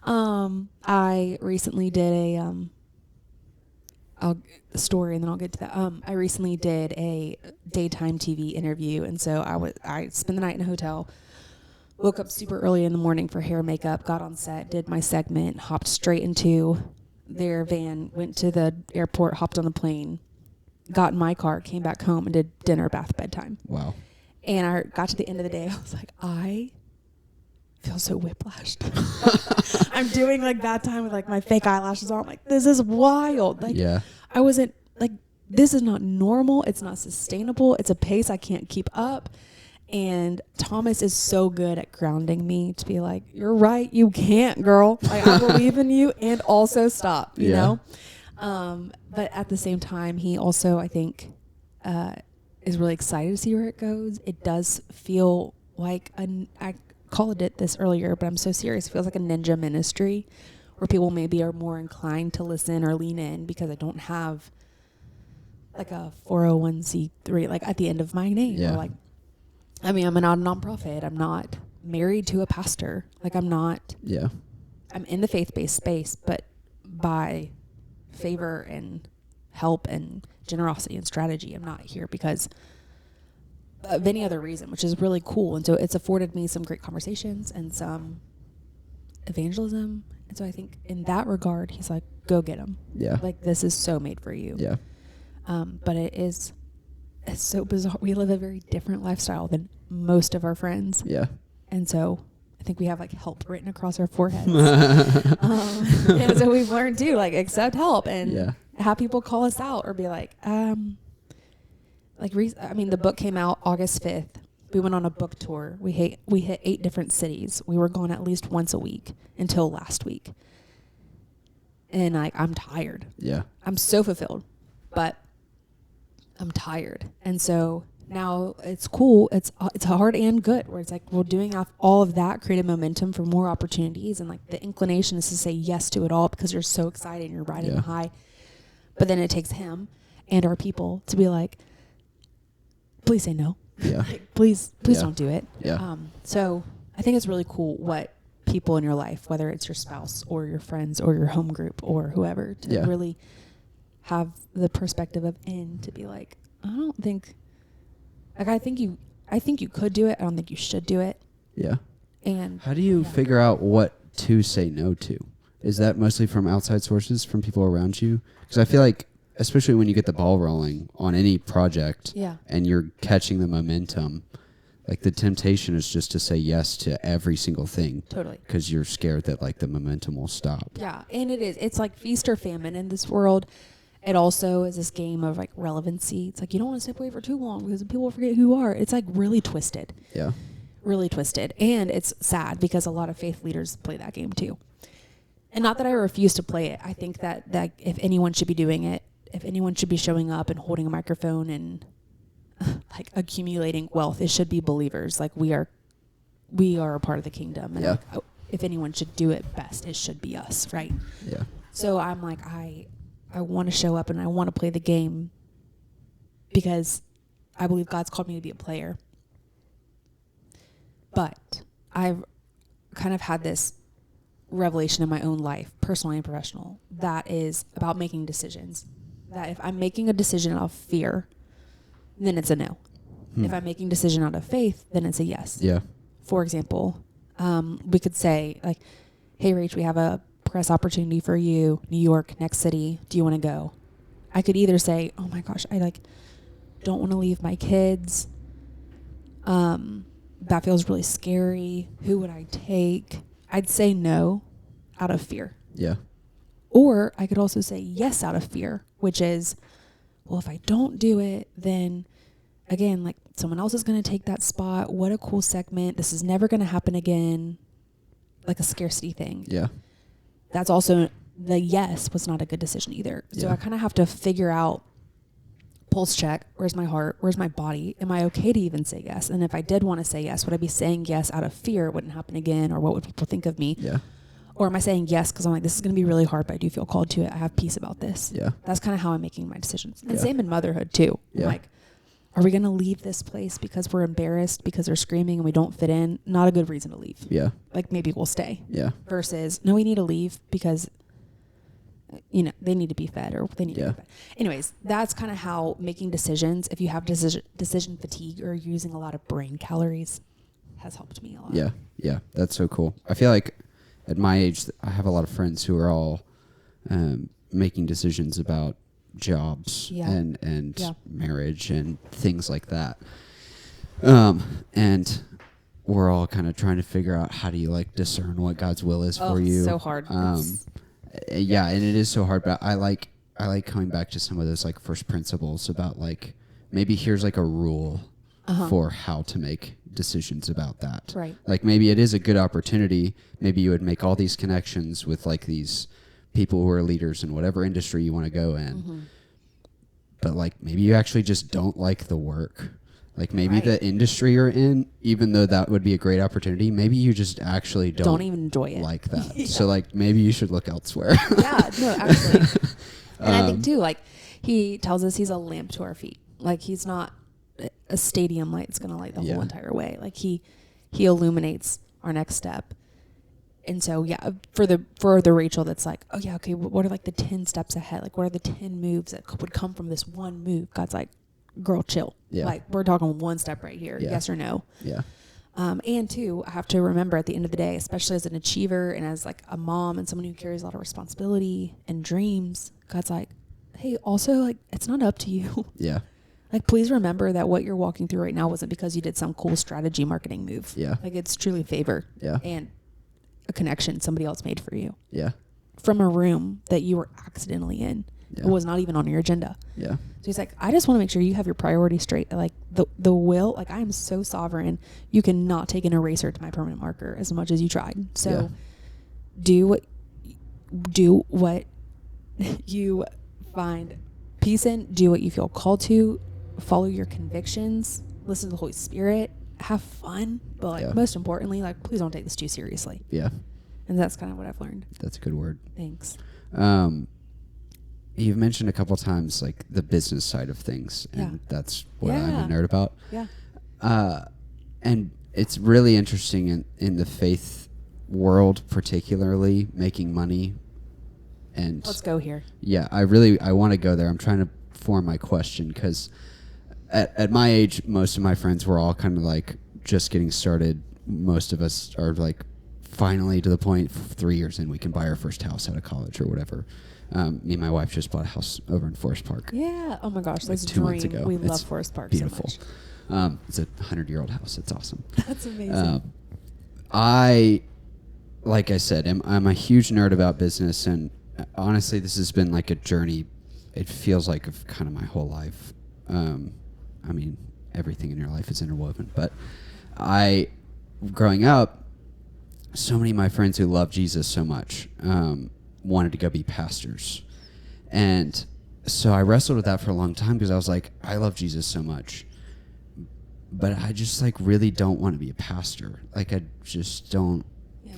I recently did a story, and then I'll get to that. I recently did a daytime TV interview, and so I spent the night in a hotel. Woke up super early in the morning for hair and makeup. Got on set, did my segment, hopped straight into their van, went to the airport, hopped on a plane. Got in my car, came back home, and did dinner, bath, bedtime. Wow. And I got to the end of the day, I was like, I feel so whiplashed. I'm doing like that time with like my fake eyelashes on. I'm like, this is wild. Like, I wasn't like, this is not normal. It's not sustainable. It's a pace I can't keep up. And Thomas is so good at grounding me to be like, you're right. You can't, girl. Like, I believe in you, and also stop, you know? But at the same time, he also, I think, is really excited to see where it goes. It does feel like I called it this earlier, but I'm so serious. It feels like a ninja ministry where people maybe are more inclined to listen or lean in because I don't have like a 401c3 like at the end of my name. Yeah. Or like, I mean, I'm not a nonprofit. I'm not married to a pastor. Like I'm in the faith-based space, but by favor and help and generosity and strategy, I'm not here because of any other reason, which is really cool. And so it's afforded me some great conversations and some evangelism. And so I think in that regard, he's like, go get them. Yeah. Like this is so made for you. Yeah. But it's so bizarre. We live a very different lifestyle than most of our friends. Yeah. And so I think we have like help written across our foreheads. And so we've learned too, like accept help and have people call us out or be like, the book came out August 5th. We went on a book tour. We hit 8 different cities. We were gone at least once a week until last week. And like, I'm tired. Yeah. I'm so fulfilled, but I'm tired. And so now it's cool. It's hard and good where it's like, we're doing all of that created momentum for more opportunities. And like the inclination is to say yes to it all because you're so excited and you're riding the high. But then it takes him and our people to be like, please say no. Yeah. Like, please don't do it. Yeah. So I think it's really cool what people in your life, whether it's your spouse or your friends or your home group or whoever, to really have the perspective of to be like, I don't think, like, I think you could do it. I don't think you should do it. Yeah. And how do you figure out what to say no to? Is that mostly from outside sources, from people around you? Because I feel like, especially when you get the ball rolling on any project and you're catching the momentum, like the temptation is just to say yes to every single thing. Totally. Because you're scared that like the momentum will stop. Yeah. And it's like feast or famine in this world. It also is this game of like relevancy. It's like you don't want to step away for too long because people will forget who you are. It's like really twisted. Yeah. Really twisted. And it's sad because a lot of faith leaders play that game too. And not that I refuse to play it. I think that if anyone should be doing it, if anyone should be showing up and holding a microphone and like accumulating wealth, it should be believers. Like we are a part of the kingdom. And like, if anyone should do it best, it should be us. Right. Yeah. So I'm like, I want to show up and I want to play the game because I believe God's called me to be a player. But I've kind of had this revelation in my own life, personally and professional, that is about making decisions. That if I'm making a decision out of fear, then it's a no. If I'm making a decision out of faith, then it's a yes. Yeah. For example, we could say like, hey, Rach, we have a press opportunity for you, New York, next city. Do you want to go? I could either say, oh my gosh, I like don't want to leave my kids. That feels really scary. Who would I take? I'd say no out of fear. Yeah. Or I could also say yes out of fear, which is, well, if I don't do it, then again, like someone else is going to take that spot. What a cool segment. This is never going to happen again. Like a scarcity thing. Yeah. That's also the yes was not a good decision either. So I kind of have to figure out, pulse check, where's my heart? Where's my body? Am I okay to even say yes? And if I did want to say yes, would I be saying yes out of fear it wouldn't happen again? Or what would people think of me? Yeah. Or am I saying yes because I'm like, this is going to be really hard, but I do feel called to it. I have peace about this. Yeah. That's kind of how I'm making my decisions. And same in motherhood too. Yeah. Like, are we going to leave this place because we're embarrassed because they're screaming and we don't fit in? Not a good reason to leave. Yeah. Like maybe we'll stay. Yeah. Versus, no, we need to leave because, they need to be fed or they need to be fed. Anyways, that's kind of how making decisions, if you have decision fatigue or using a lot of brain calories, has helped me a lot. Yeah. Yeah. That's so cool. I feel like at my age, I have a lot of friends who are all making decisions about jobs and marriage and things like that. And we're all kind of trying to figure out how do you like discern what God's will is for you. So hard. Yeah, and it is so hard, but I like coming back to some of those like first principles about like maybe here's like a rule for how to make decisions about that. Right. Like maybe it is a good opportunity. Maybe you would make all these connections with like these people who are leaders in whatever industry you want to go in. But like maybe you actually just don't like the work. Like maybe the industry you're in, even though that would be a great opportunity, maybe you just actually don't even enjoy it. Like that. So like maybe you should look elsewhere. Yeah, no, absolutely. And I think too, like he tells us he's a lamp to our feet. Like he's not a stadium light that's going to light the whole entire way. Like he illuminates our next step. And so, yeah, for the Rachel that's like, oh yeah, okay, what are like the 10 steps ahead? Like what are the 10 moves that would come from this one move? God's like, girl, chill. Yeah. Like we're talking one step right here. Yeah. Yes or no. Yeah. And two, I have to remember at the end of the day, especially as an achiever and as like a mom and someone who carries a lot of responsibility and dreams, God's like, hey, also like, it's not up to you. Yeah. Like, please remember that what you're walking through right now wasn't because you did some cool strategy marketing move. Yeah. Like it's truly favor. Yeah. And a connection somebody else made for you. Yeah. From a room that you were accidentally in. Yeah. It was not even on your agenda. Yeah. So he's like, I just want to make sure you have your priorities straight. Like the will, like I am so sovereign. You cannot take an eraser to my permanent marker as much as you tried. So do what you find peace in, do what you feel called to, follow your convictions, listen to the Holy Spirit, have fun. But like most importantly, like please don't take this too seriously. Yeah. And that's kind of what I've learned. That's a good word. Thanks. You've mentioned a couple times like the business side of things, and that's what I'm a nerd about. Yeah. And it's really interesting in the faith world, particularly making money. And let's go here. Yeah, I want to go there. I'm trying to form my question because at my age, most of my friends were all kind of like just getting started. Most of us are like finally to the point 3 years in we can buy our first house out of college or whatever. Me and my wife just bought a house over in Forest Park. Yeah. Oh my gosh, like that's 2 months ago. We love Forest Park. Beautiful. So much. It's a 100-year-old house. It's awesome. That's amazing. Like I said, I'm a huge nerd about business, and honestly, this has been like a journey. It feels like of kind of my whole life. I mean, everything in your life is interwoven, but growing up, so many of my friends who love Jesus so much wanted to go be pastors. And so I wrestled with that for a long time because I was like, I love Jesus so much, but I just like really don't want to be a pastor. Like I just don't. Yeah.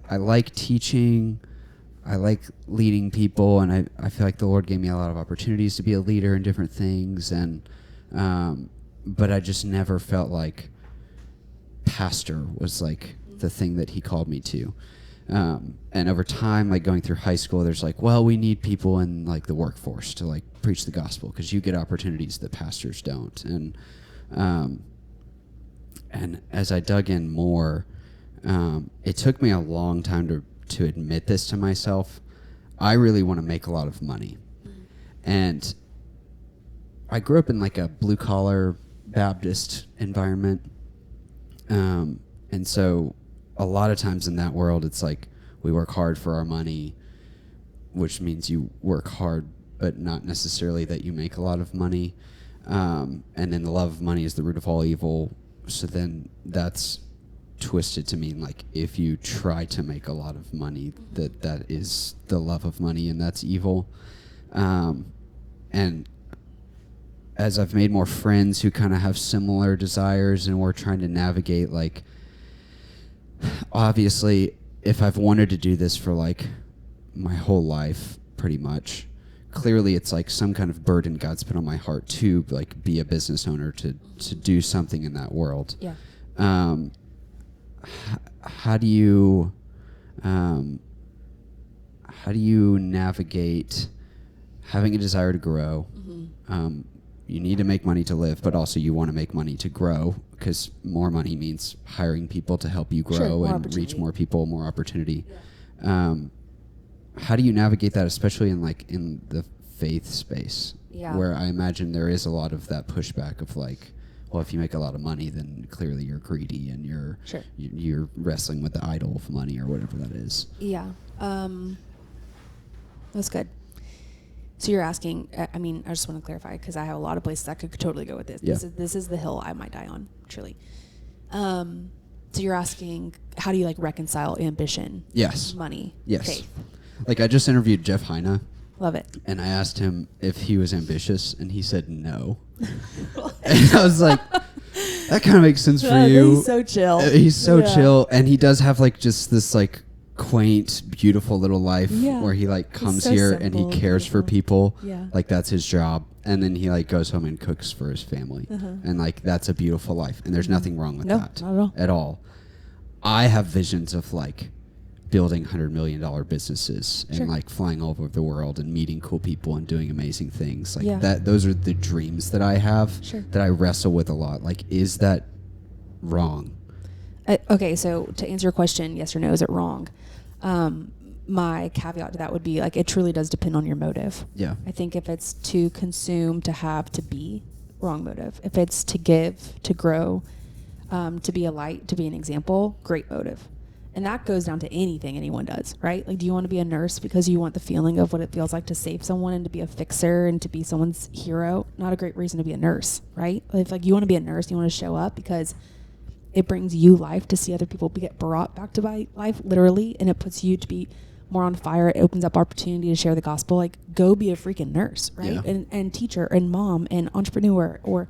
I like teaching. I like leading people, and I feel like the Lord gave me a lot of opportunities to be a leader in different things, and but I just never felt like pastor was like the thing that he called me to. And over time, like going through high school, there's like, well, we need people in like the workforce to like preach the gospel because you get opportunities that pastors don't. And as I dug in more, it took me a long time to admit this to myself. I really want to make a lot of money. And I grew up in like a blue collar Baptist environment. And so a lot of times in that world, it's like we work hard for our money, which means you work hard, but not necessarily that you make a lot of money. And then the love of money is the root of all evil. So then that's twisted to mean like if you try to make a lot of money, that is the love of money, and that's evil. And as I've made more friends who kind of have similar desires, and we're trying to navigate, like, obviously, if I've wanted to do this for like my whole life, pretty much, clearly it's like some kind of burden God's put on my heart to like be a business owner, to do something in that world. Yeah. How do you navigate having a desire to grow? Mm-hmm. You need to make money to live, but also you want to make money to grow, because more money means hiring people to help you grow and reach more people, more opportunity. Yeah. How do you navigate that, especially in the faith space, where I imagine there is a lot of that pushback of like, well, if you make a lot of money, then clearly you're greedy and you're wrestling with the idol of money or whatever that is. Yeah. That's good. So you're asking, I mean, I just want to clarify, because I have a lot of places I could totally go with this. Yeah. This is the hill I might die on, truly. So you're asking, how do you like reconcile ambition? Yes. Money? Yes. Faith? Like, I just interviewed Jeff Heine. Love it. And I asked him if he was ambitious, and he said no. And I was like, that kind of makes sense for you. He's so chill. He's so chill, and he does have like just this like quaint, beautiful little life where he like comes here and he cares for people. Yeah. Like that's his job, and then he like goes home and cooks for his family, and like that's a beautiful life, and there's nothing wrong with that not at all. I have visions of like building $100 million businesses and like flying all over the world and meeting cool people and doing amazing things like that. Those are the dreams that I have that I wrestle with a lot. Like, is that wrong? Okay, so to answer your question, yes or no, is it wrong? My caveat to that would be like, it truly does depend on your motive. Yeah. I think if it's to consume, to have, to be, wrong motive. If it's to give, to grow, to be a light, to be an example, great motive. And that goes down to anything anyone does, right? Like, do you want to be a nurse because you want the feeling of what it feels like to save someone and to be a fixer and to be someone's hero? Not a great reason to be a nurse, right? If like you want to be a nurse, you want to show up because it brings you life to see other people get brought back to life, literally, and it puts you to be more on fire. It opens up opportunity to share the gospel. Like, go be a freaking nurse, right? Yeah. And teacher and mom and entrepreneur or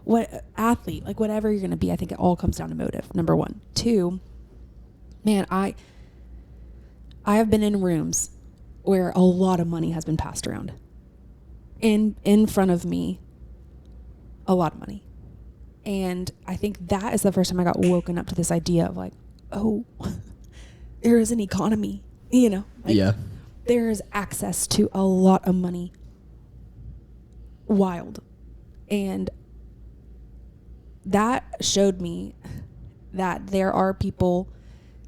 what athlete, like whatever you're going to be. I think it all comes down to motive, number one. Two, man, I have been in rooms where a lot of money has been passed around. In front of me, a lot of money. And I think that is the first time I got woken up to this idea of like, oh, there is an economy, you know? Like, there is access to a lot of money. Wild. And that showed me that there are people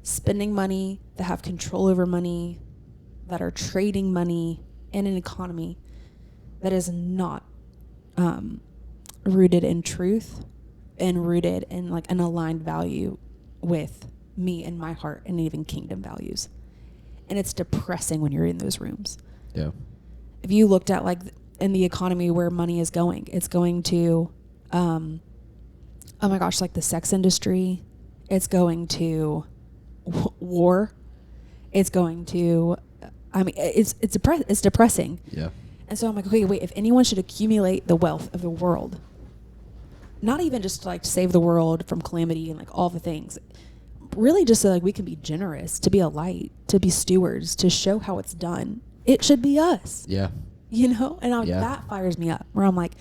spending money, that have control over money, that are trading money in an economy that is not rooted in truth and rooted in like an aligned value with me and my heart and even kingdom values. And it's depressing when you're in those rooms. Yeah. If you looked at like in the economy where money is going, it's going to, oh my gosh, like the sex industry. It's going to war. It's going to, I mean, it's depressing. Yeah. And so I'm like, okay, wait, if anyone should accumulate the wealth of the world, not even just to like save the world from calamity and like all the things, really just so like we can be generous, to be a light, to be stewards, to show how it's done, it should be us. Yeah. You know? And that fires me up, where I'm like,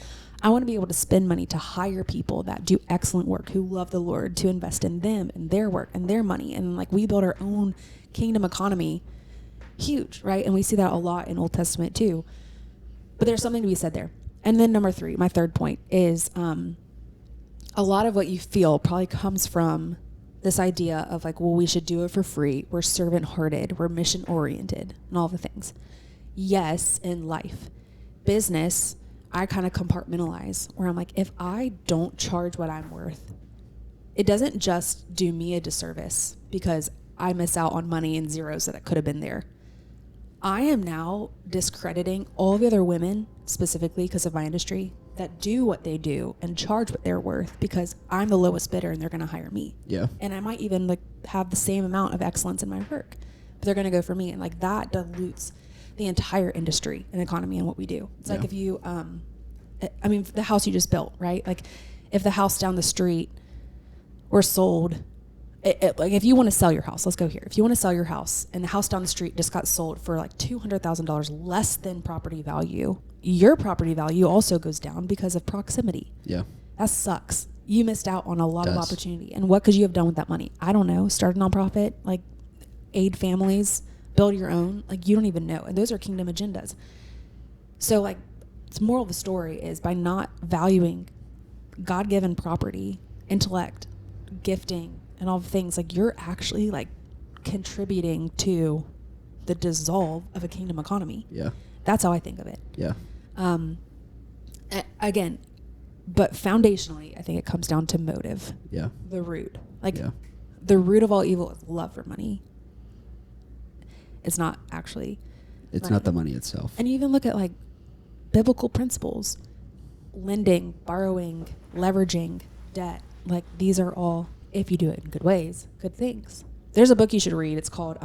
I want to be able to spend money to hire people that do excellent work, who love the Lord, to invest in them and their work and their money. And like we build our own kingdom economy, huge, right? And we see that a lot in Old Testament too. But there's something to be said there. And then number three, my third point is a lot of what you feel probably comes from this idea of like, well, we should do it for free. We're servant-hearted. We're mission-oriented and all the things. Yes, in life. Business, I kind of compartmentalize where I'm like, if I don't charge what I'm worth, it doesn't just do me a disservice because I miss out on money and zeros that could have been there. I am now discrediting all the other women, specifically because of my industry, that do what they do and charge what they're worth because I'm the lowest bidder and they're going to hire me. Yeah. And I might even like have the same amount of excellence in my work, but they're going to go for me. And like that dilutes the entire industry and economy and what we do. It's like if you, I mean, the house you just built, right? Like if the house down the street were sold, like if you want to sell your house, let's go here. If you want to sell your house and the house down the street just got sold for like $200,000 less than property value, your property value also goes down because of proximity. Yeah. That sucks. You missed out on a lot of opportunity. And what could you have done with that money? I don't know. Start a nonprofit, like aid families, build your own. Like you don't even know. And those are kingdom agendas. So like, the moral of the story is by not valuing God-given property, intellect, gifting, and all the things, like you're actually like contributing to the dissolve of a kingdom economy. Yeah. That's how I think of it. Yeah. Again, but foundationally, I think it comes down to motive. Yeah. The root. Like the root of all evil is love for money. It's not actually. It's money. not the money itself. And you even look at like biblical principles, lending, borrowing, leveraging, debt. Like these are all, if you do it in good ways, good things. There's a book you should read. It's called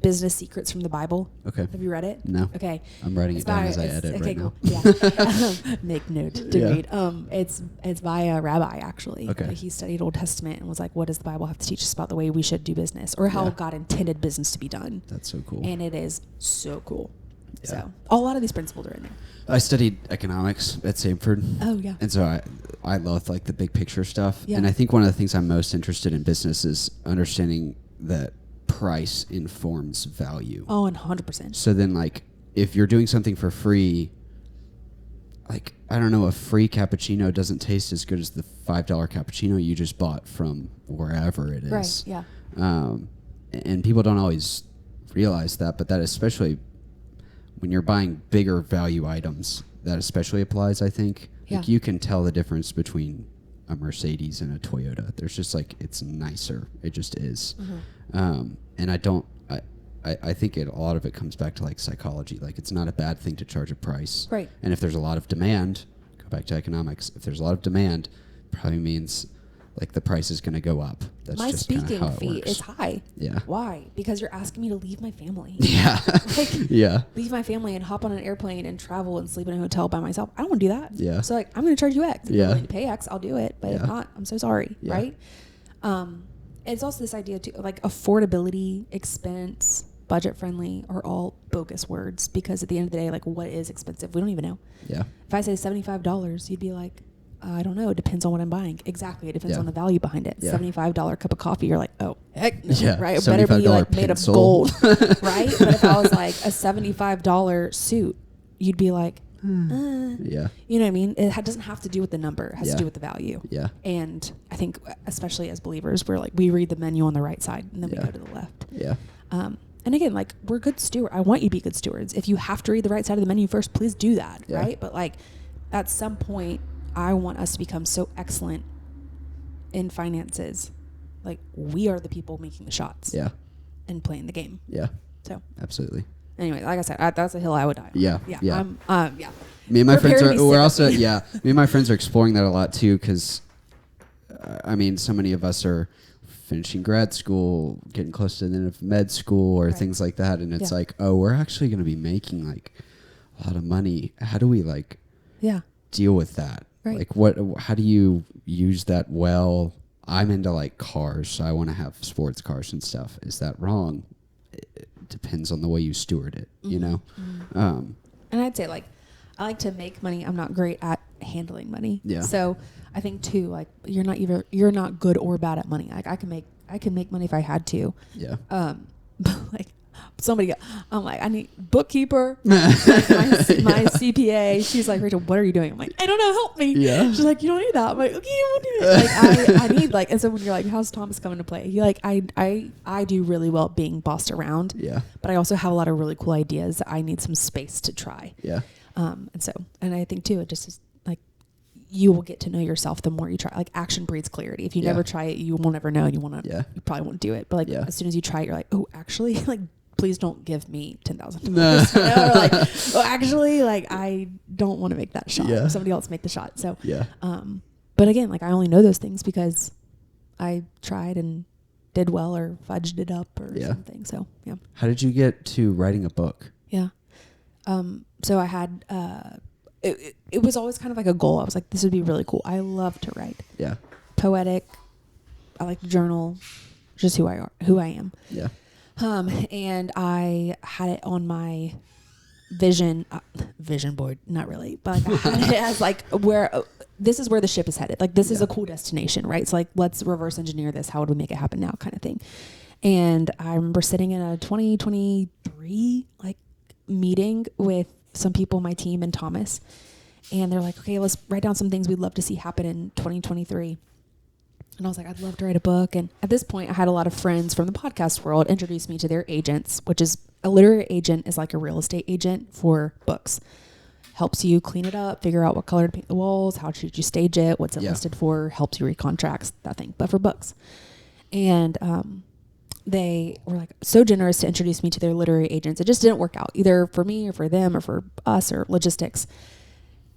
Business Secrets from the Bible. Okay. Have you read it? No. Okay. I'm writing it down as I edit right now. Yeah. Make note to Yeah. read. It's by a rabbi, actually. Okay. Like, he studied Old Testament and was like, what does the Bible have to teach us about the way we should do business, or how Yeah. God intended business to be done? That's so cool. And it is so cool. Yeah. So a lot of these principles are in there. I studied economics at Stanford. Oh, yeah. And so I love like the big picture stuff. Yeah. And I think one of the things I'm most interested in business is understanding that price informs value. Oh, and 100%. So then, like, if you're doing something for free, like, I don't know, a free cappuccino doesn't taste as good as the $5 cappuccino you just bought from wherever it is. Right, yeah. And people don't always realize that, but that especially when you're buying bigger value items, that especially applies, I think. Yeah. Like, you can tell the difference between a Mercedes and a Toyota. There's just, like, it's nicer. It just is. Mm-hmm. And I think a lot of it comes back to, like, psychology. Like, it's not a bad thing to charge a price. Right. And if there's a lot of demand, go back to economics. If there's a lot of demand, probably means, like, the price is going to go up. That's My just kinda speaking how it fee works. is high. Yeah. Why? Because you're asking me to leave my family. Yeah. Like, Yeah. leave my family and hop on an airplane and travel and sleep in a hotel by myself. I don't want to do that. Yeah. So, like, I'm going to charge you X. If Yeah. you're willing to pay X, I'll do it. But if Yeah. not, I'm so sorry. Yeah. Right? It's also this idea too, like, affordability, expense, budget friendly are all bogus words, because at the end of the day, like, what is expensive? We don't even know. Yeah. If I say $75, you'd be like, I don't know. It depends on what I'm buying. Exactly. It depends Yeah. on the value behind it. Yeah. $75 cup of coffee. You're like, oh, heck no. Yeah. Right. It better be like made of pencil. gold. Right. But if I was like a $75 suit, you'd be like, Yeah. you know what I mean? It doesn't have to do with the number. It has Yeah. to do with the value. Yeah. And I think, especially as believers, we're like, we read the menu on the right side and then Yeah. we go to the left. Yeah. And again, like, we're good stewards. I want you to be good stewards. If you have to read the right side of the menu first, please do that. Yeah. Right. But, like, at some point, I want us to become so excellent in finances. Like, we are the people making the shots. Yeah. And playing the game. Yeah. So Absolutely. anyway, like I said, that's a hill I would die on. Yeah. Yeah. Yeah. Yeah. Me and my Prepare friends to are. be We're sick also. of me. Yeah. Me and my friends are exploring that a lot too, because, I mean, so many of us are finishing grad school, getting close to the end of med school, or Right. things like that, and it's Yeah. like, oh, we're actually going to be making, like, a lot of money. How do we, like, Yeah. deal with that? Right. Like, how do you use that well? I'm into, like, cars, so I want to have sports cars and stuff. Is that wrong? It depends on the way you steward it, you know? And I'd say, like, I like to make money. I'm not great at handling money. Yeah. So I think too, like, you're not good or bad at money. Like, I can make money if I had to. Yeah. But, like, I'm like, I need bookkeeper, like, my CPA. She's like, Rachel, what are you doing? I'm like, I don't know, help me. Yeah. She's like, you don't need that. I'm like, okay, you won't do it. Like, I need, like, and so when you're like, how's Thomas coming to play? You like, I do really well being bossed around. Yeah. But I also have a lot of really cool ideas that I need some space to try. Yeah. And I think too, it just is like, you will get to know yourself the more you try. Like, action breeds clarity. If you Yeah. never try it, you will never know, and Yeah. you probably won't do it. But, like, Yeah. as soon as you try it, you're like, oh, actually, like, please don't give me $10,000. No. Or like, oh, actually, like, I don't want to make that shot. Yeah. Somebody else make the shot. So, Yeah. but again, like, I only know those things because I tried and did well, or fudged it up, or Yeah. something. So, yeah. How did you get to writing a book? Yeah. So I had, it was always kind of like a goal. I was like, this would be really cool. I love to write. Yeah. Poetic. I like to journal. Just who I am. Yeah. And I had it on my vision board. Not really, but like, I had it as like, this is where the ship is headed. Like, this is Yeah. a cool destination, right? So, like, let's reverse engineer this. How would we make it happen now, kind of thing. And I remember sitting in a 2023 like meeting with some people on my team and Thomas, and they're like, okay, let's write down some things we'd love to see happen in 2023. And I was like, I'd love to write a book. And at this point, I had a lot of friends from the podcast world introduce me to their agents, which is a literary agent is like a real estate agent for books. Helps you clean it up, figure out what color to paint the walls, how should you stage it, what's it listed for, helps you read contracts, that thing, but for books. And they were like so generous to introduce me to their literary agents. It just didn't work out, either for me or for them or for us or logistics.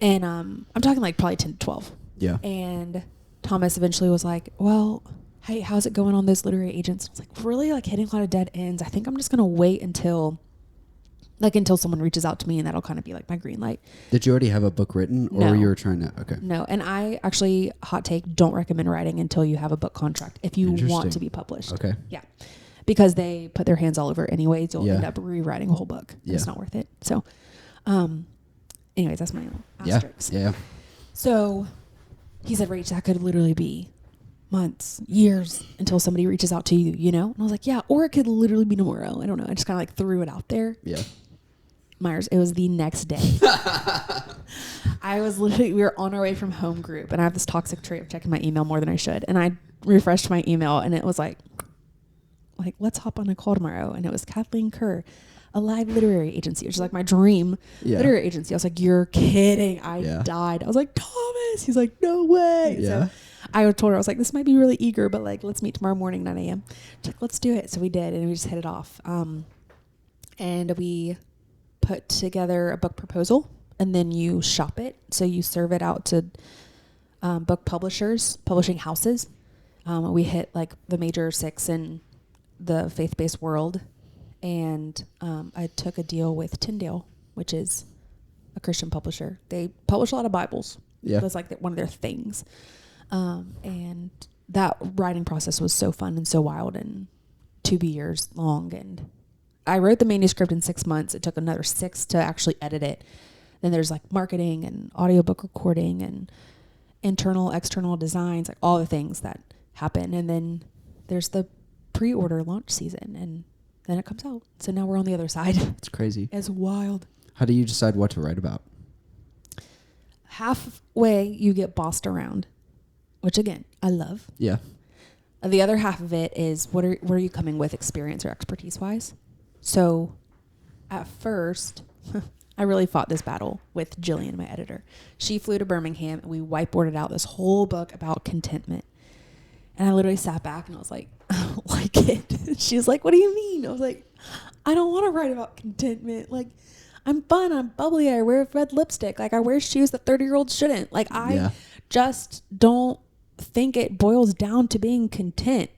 And I'm talking like probably 10 to 12. Yeah. And Thomas eventually was like, well, hey, how's it going on those literary agents? I was like, really like hitting a lot of dead ends. I think I'm just going to wait until someone reaches out to me, and that'll kind of be like my green light. Did you already have a book written, or No. you were trying to? Okay. No. And I actually, hot take, don't recommend writing until you have a book contract if you want to be published. Okay. Yeah. Because they put their hands all over it anyways. You'll Yeah. end up rewriting a whole book. Yeah. It's not worth it. So, anyways, that's my little asterisk. Yeah. So he said, Rach, that could literally be months, years until somebody reaches out to you, you know? And I was like, yeah, or it could literally be tomorrow. I don't know. I just kind of like threw it out there. Yeah. Myers, it was the next day. We were on our way from home group, and I have this toxic trait of checking my email more than I should. And I refreshed my email, and it was like, let's hop on a call tomorrow. And it was Kathleen Kerr, a live literary agency, which is like my dream literary agency. I was like, you're kidding. I died. I was like, Thomas. He's like, no way. Yeah. So I told her, I was like, this might be really eager, but like, let's meet tomorrow morning, 9 a.m. She's like, let's do it. So we did, and we just hit it off. And we put together a book proposal, and then you shop it. So you serve it out to book publishers, publishing houses. We hit like the major 6 in the faith-based world. And I took a deal with Tyndale, which is a Christian publisher. They publish a lot of Bibles. Yeah. That's like one of their things. And that writing process was so fun and so wild and 2 years long. And I wrote the manuscript in 6 months. It took another 6 to actually edit it. Then there's like marketing and audiobook recording and internal, external designs, like all the things that happen. And then there's the pre-order launch season, and then it comes out. So now we're on the other side. It's crazy. It's wild. How do you decide what to write about? Halfway you get bossed around, which again, I love. Yeah. The other half of it is where are you coming with experience or expertise wise? So at first, I really fought this battle with Jillian, my editor. She flew to Birmingham, and we whiteboarded out this whole book about contentment. And I literally sat back and I was like, I don't like it. She was like, what do you mean? I was like, I don't want to write about contentment. Like, I'm fun, I'm bubbly, I wear red lipstick. Like, I wear shoes that 30-year-olds shouldn't. Like, I just don't think it boils down to being content.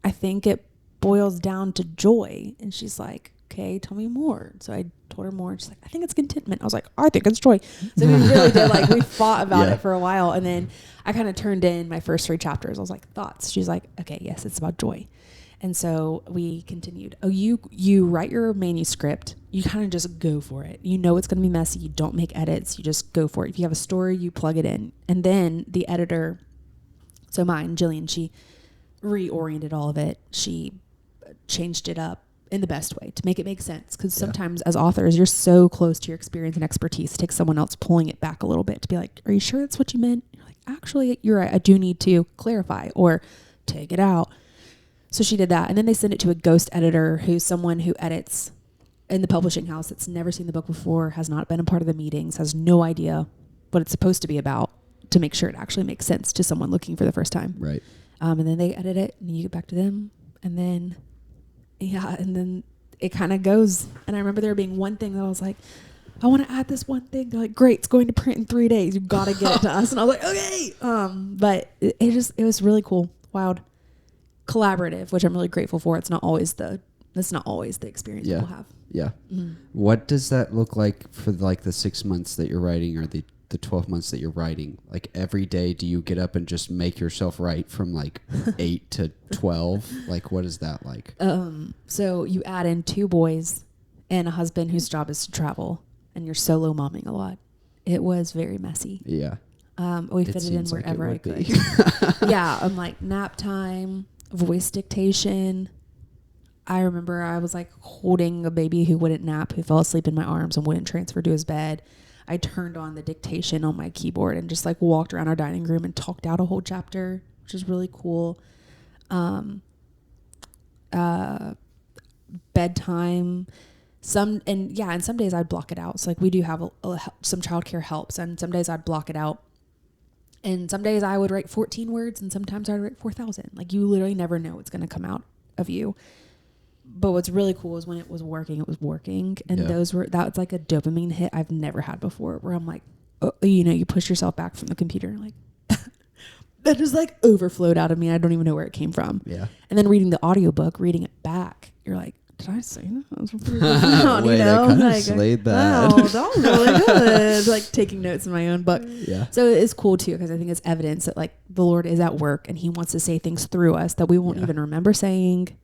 I think it boils down to joy. And she's like, okay, tell me more. So I told her more, and she's like, I think it's contentment. I was like, I think it's joy. So we really did, like, we fought about it for a while. And then I kind of turned in my first 3 chapters. I was like, thoughts. She's like, okay, yes, it's about joy. And so we continued. Oh, you write your manuscript. You kind of just go for it. You know it's going to be messy. You don't make edits. You just go for it. If you have a story, you plug it in. And then the editor, so mine, Jillian, she reoriented all of it. She changed it up in the best way to make it make sense. Because sometimes as authors, you're so close to your experience and expertise. It takes someone else pulling it back a little bit to be like, are you sure that's what you meant? You're like, actually, you're right. I do need to clarify or take it out. So she did that. And then they sent it to a ghost editor, who's someone who edits in the publishing house that's never seen the book before, has not been a part of the meetings, has no idea what it's supposed to be about, to make sure it actually makes sense to someone looking for the first time. Right. And then they edit it, and you get back to them. And then, and then it kind of goes. And I remember there being one thing that I was like, I want to add this one thing. They're like, great, it's going to print in 3 days. You've got to get it to us. And I was like, okay. But it was really cool. Wild. Collaborative, which I'm really grateful for. That's not always the experience people have. Yeah. Mm-hmm. What does that look like for like the 6 months that you're writing, or the 12 months that you're writing? Like, every day, do you get up and just make yourself write from like 8 to 12? Like, what is that like? So you add in 2 boys and a husband whose job is to travel, and you're solo momming a lot. It was very messy. Yeah. We fit it in wherever I could. Yeah. I'm like nap time, voice dictation. I remember I was like holding a baby who wouldn't nap, who fell asleep in my arms and wouldn't transfer to his bed. I turned on the dictation on my keyboard and just like walked around our dining room and talked out a whole chapter, which is really cool. Bedtime. Some days I'd block it out. So like we do have some childcare helps, and some days I'd block it out. And some days I would write 14 words, and sometimes I'd write 4,000. Like, you literally never know what's going to come out of you. But what's really cool is when it was working, it was working. And that was like a dopamine hit I've never had before, where I'm like, you push yourself back from the computer, like, that just like overflowed out of me. I don't even know where it came from. Yeah. And then reading the audiobook, reading it back, you're like, did I say that? That was pretty profound, Wait, you know? I kind of like, slayed that. wow, that was really good. Like taking notes in my own book. Yeah. So it's cool too, because I think it's evidence that like the Lord is at work and he wants to say things through us that we won't even remember saying,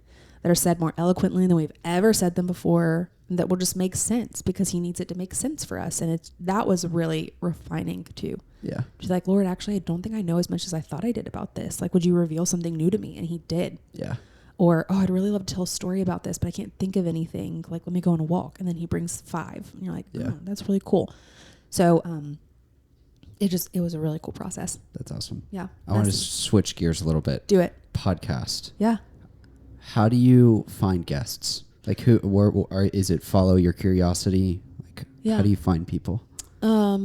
that are said more eloquently than we've ever said them before, and that will just make sense because he needs it to make sense for us. And that was really refining too. Yeah. She's like, Lord, actually, I don't think I know as much as I thought I did about this. Like, would you reveal something new to me? And he did. Yeah. Or, oh, I'd really love to tell a story about this, but I can't think of anything. Like, let me go on a walk. And then he brings 5. And you're like, oh, that's really cool. So it was a really cool process. That's awesome. Yeah. I want to switch gears a little bit. Do it. Podcast. Yeah. How do you find guests? Like is it follow your curiosity? Like how do you find people?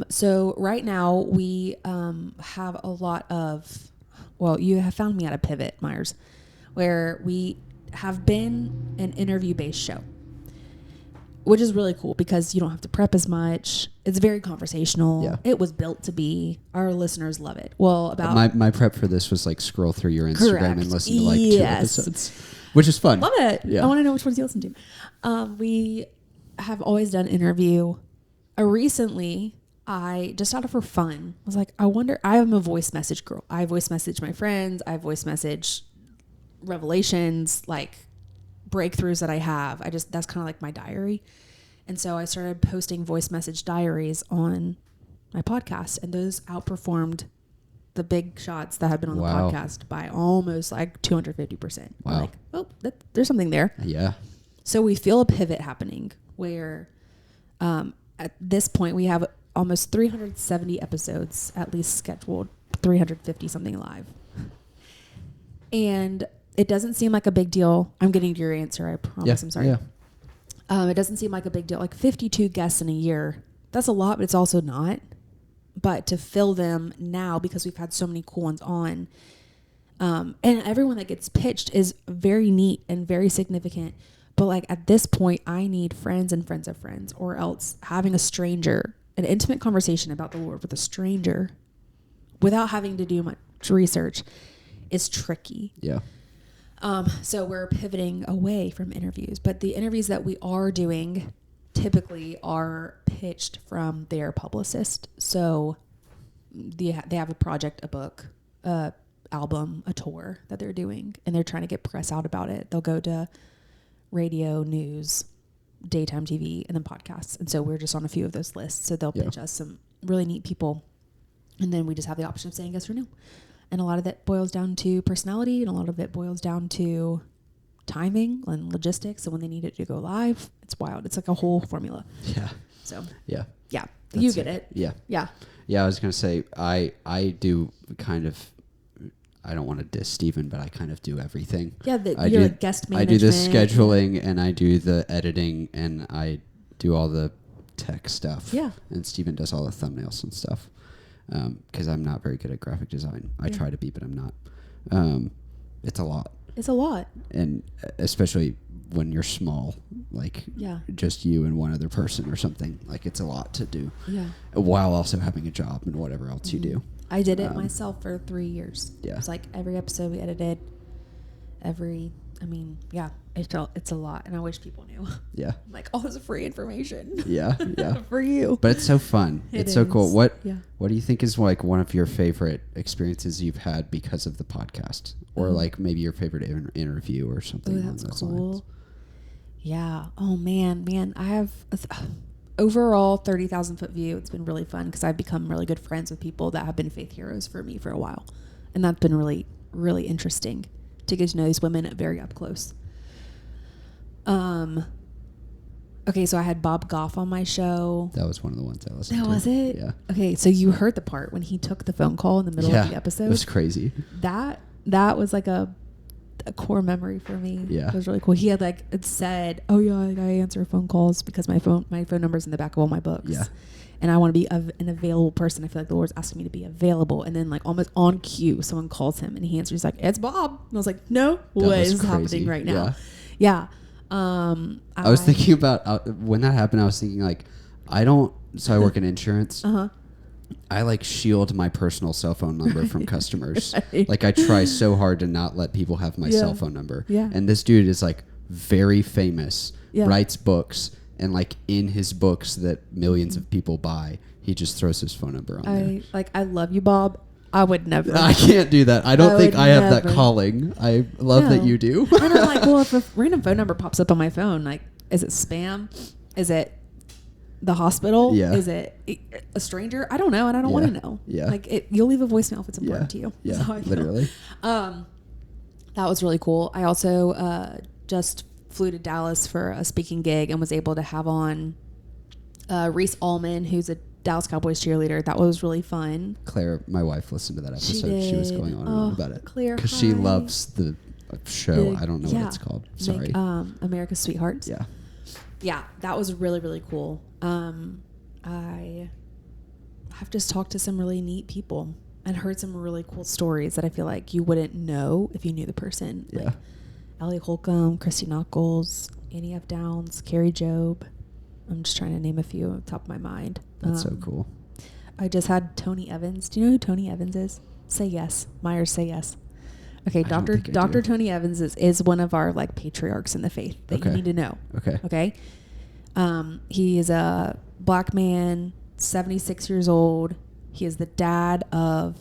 So right now we have a lot of, well, you have found me at a pivot, Myers, where we have been an interview-based show, which is really cool because you don't have to prep as much. It's very conversational. Yeah. It was built to be. Our listeners love it. Well, about my prep for this was like scroll through your Instagram correct. and listen to like 2 episodes, which is fun. Love it. Yeah. I want to know which ones you listen to. We have always done interview. Recently, I just out of for fun was like, I wonder. I am a voice message girl. I voice message my friends. I voice message revelations, like breakthroughs that I have. That's kind of like my diary. And so I started posting voice message diaries on my podcast, and those outperformed the big shots that had been on the podcast by almost like 250%. Wow. Like, oh, there's something there. Yeah. So we feel a pivot happening where at this point we have almost 370 episodes at least scheduled, 350 something live. And it doesn't seem like a big deal. I'm getting to your answer. I promise. Yeah. I'm sorry. Yeah. It doesn't seem like a big deal. Like 52 guests in a year, that's a lot, but it's also not. But to fill them now, because we've had so many cool ones on, and everyone that gets pitched is very neat and very significant. But like at this point, I need friends and friends of friends, or else having a stranger, an intimate conversation about the Lord with a stranger without having to do much research is tricky. Yeah. So we're pivoting away from interviews, but the interviews that we are doing typically are pitched from their publicist. So they have a project, a book, a album, a tour that they're doing, and they're trying to get press out about it. They'll go to radio, news, daytime TV, and then podcasts. And so we're just on a few of those lists. So they'll pitch us some really neat people, and then we just have the option of saying yes or no. And a lot of that boils down to personality, and a lot of it boils down to timing and logistics. So when they need it to go live, it's wild. It's like a whole formula. Yeah. So yeah. You get it. Yeah. Yeah. Yeah. I was going to say, I do kind of, I don't want to diss Steven, but I kind of do everything. Yeah. You're like guest management. I do the scheduling and I do the editing and I do all the tech stuff. Yeah. And Steven does all the thumbnails and stuff. Because I'm not very good at graphic design. I try to be, but I'm not. It's a lot. It's a lot. And especially when you're small, like just you and one other person or something, like it's a lot to do. Yeah. While also having a job and whatever else you do. I did it myself for 3 years. Yeah. It's like every episode we edited, it's a lot, and I wish people knew. Yeah. Like, all this free information. Yeah. For you. But it's so fun. It's so cool. What do you think is like one of your favorite experiences you've had because of the podcast? Or like maybe your favorite interview or something along those lines? Yeah. Oh, man. I have overall 30,000 foot view. It's been really fun because I've become really good friends with people that have been faith heroes for me for a while. And that's been really, really interesting to get to know these women very up close. Okay, so I had Bob Goff on my show. That was one of the ones I listened to. That was it? Yeah. Okay, so you heard the part when he took the phone call in the middle of the episode? It was crazy. That was like a core memory for me. Yeah. It was really cool. He had it said, oh yeah, I answer phone calls because my phone number's in the back of all my books. Yeah. And I want to be an available person. I feel like the Lord's asking me to be available. And then like almost on cue, someone calls him and he answers. He's like, it's Bob. And I was like, no way is happening right now. Yeah. I was thinking about when that happened. I was thinking like, I work in insurance. I like shield my personal cell phone number from customers. Right. Like I try so hard to not let people have my cell phone number. Yeah. And this dude is like very famous, Yeah. writes books, and like in his books that millions of people buy, he just throws his phone number on there. I love you, Bob. I would never. I can't do that. I don't think would I have that never. calling. I love that No. you do. And I'm like, well, if a random phone number pops up on my phone, like, is it spam? Is it the hospital? Yeah. Is it a stranger? I don't know, and I don't Yeah. want to know. Yeah. Like, you'll leave a voicemail if it's important to you. Yeah, That's how I feel. literally. That was really cool. I also just flew to Dallas for a speaking gig and was able to have on Reese Allman, who's a Dallas Cowboys cheerleader. That was really fun. Claire, my wife, listened to that episode. She She was did. going on and on about it. Claire, because she hi. loves the show. The- I don't know yeah. what it's called. Sorry. America's Sweethearts. Yeah. Yeah, that was really, really cool. I have just talked to some really neat people and heard some really cool stories that I feel like you wouldn't know if you knew the person. Yeah. Like Ellie Holcomb, Christy Knuckles, Annie F. Downs, Carrie Job. I'm just trying to name a few on the top of my mind. That's so cool. I just had Tony Evans. Do you know who Tony Evans is? Say yes. Myers, say yes. Okay, I don't think I Dr. do. Tony Evans is one of our like patriarchs in the faith that Okay. you need to know. Okay. Okay. He is a black man, 76 years old. He is the dad of,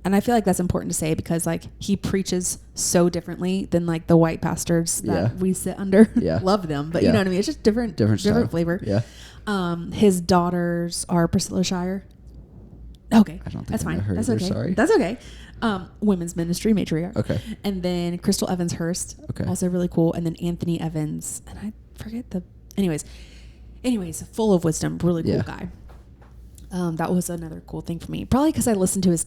and I feel like that's important to say because like he preaches so differently than like the white pastors that Yeah. we sit under. Yeah. Love them, but Yeah. you know what I mean? It's just different style. flavor. Yeah. His daughters are Priscilla Shire. Okay. I don't think that's I fine. heard That's her, okay. sorry. That's okay. Women's ministry matriarch. Okay. And then Crystal Evans Hurst. Okay. Also really cool. And then Anthony Evans. And I forget anyways, full of wisdom, really cool Yeah. guy. That was another cool thing for me. Probably because I listened to his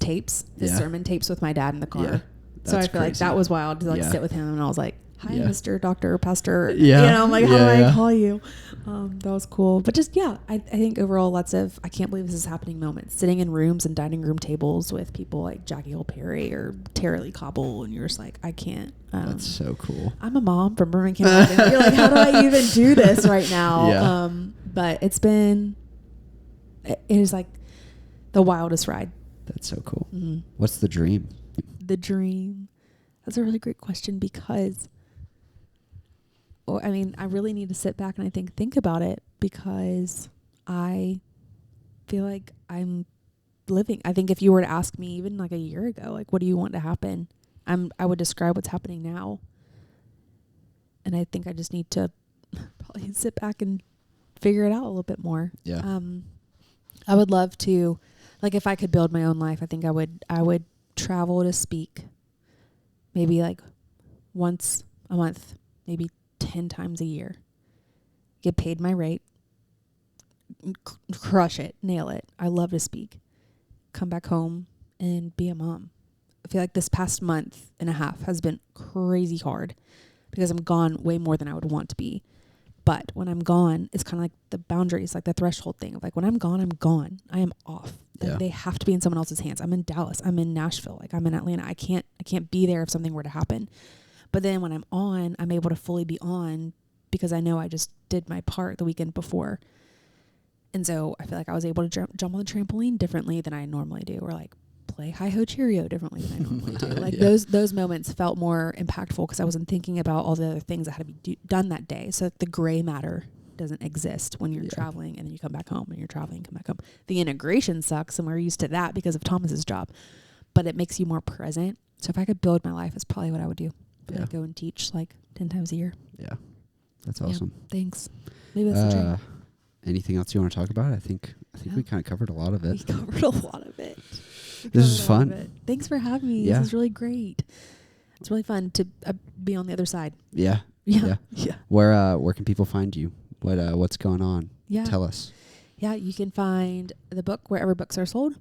Yeah. sermon tapes with my dad in the car. Yeah. So I That's feel like crazy. that was wild to like Yeah. sit with him and I was like, hi, Yeah. Mr. Doctor, Pastor. Yeah. You know, I'm like, how do Yeah, I yeah. call you? That was cool. But just, yeah, I think overall lots of, I can't believe this is happening moments. Sitting in rooms and dining room tables with people like Jackie Hill Perry or Tara Lee Cobble. And you're just like, I can't. That's so cool. I'm a mom from Birmingham. And you're like, how do I even do this right now? Yeah. But it is like the wildest ride. That's so cool. Mm-hmm. What's the dream? The dream. That's a really great question because, I really need to sit back and think about it because I feel like I'm living. I think if you were to ask me even like a year ago, like, what do you want to happen? I would describe what's happening now. And I think I just need to probably sit back and figure it out a little bit more. Yeah. I would love to, like, if I could build my own life, I think I would travel to speak maybe like once a month, maybe 10 times a year, get paid my rate, crush it, nail it. I love to speak, come back home and be a mom. I feel like this past month and a half has been crazy hard because I'm gone way more than I would want to be. But when I'm gone, it's kind of like the boundaries, like the threshold thing of like, when I'm gone, I'm gone. I am off. Like, Yeah. they have to be in someone else's hands. I'm in Dallas. I'm in Nashville. Like, I'm in Atlanta. I can't be there if something were to happen. But then when I'm on, I'm able to fully be on because I know I just did my part the weekend before. And so I feel like I was able to jump on the trampoline differently than I normally do, or like play hi-ho Cheerio differently than I normally do. Like Yeah. those moments felt more impactful because I wasn't thinking about all the other things that had to be done that day. So the gray matter doesn't exist when you're traveling and then you come back home and you're traveling and come back home. The integration sucks and we're used to that because of Thomas's job, but it makes you more present. So if I could build my life, it's probably what I would do. Yeah. I'd go and teach like 10 times a year. Yeah. That's awesome. Yeah, thanks. Maybe that's the dream. Anything else you want to talk about? I think No. we kind of covered a lot of We it. covered a lot of it. This was fun. Thanks for having me. Yeah. This is really great. It's really fun to be on the other side. Yeah. Yeah. Where can people find you? What's going on? Yeah. Tell us. Yeah, you can find the book wherever books are sold.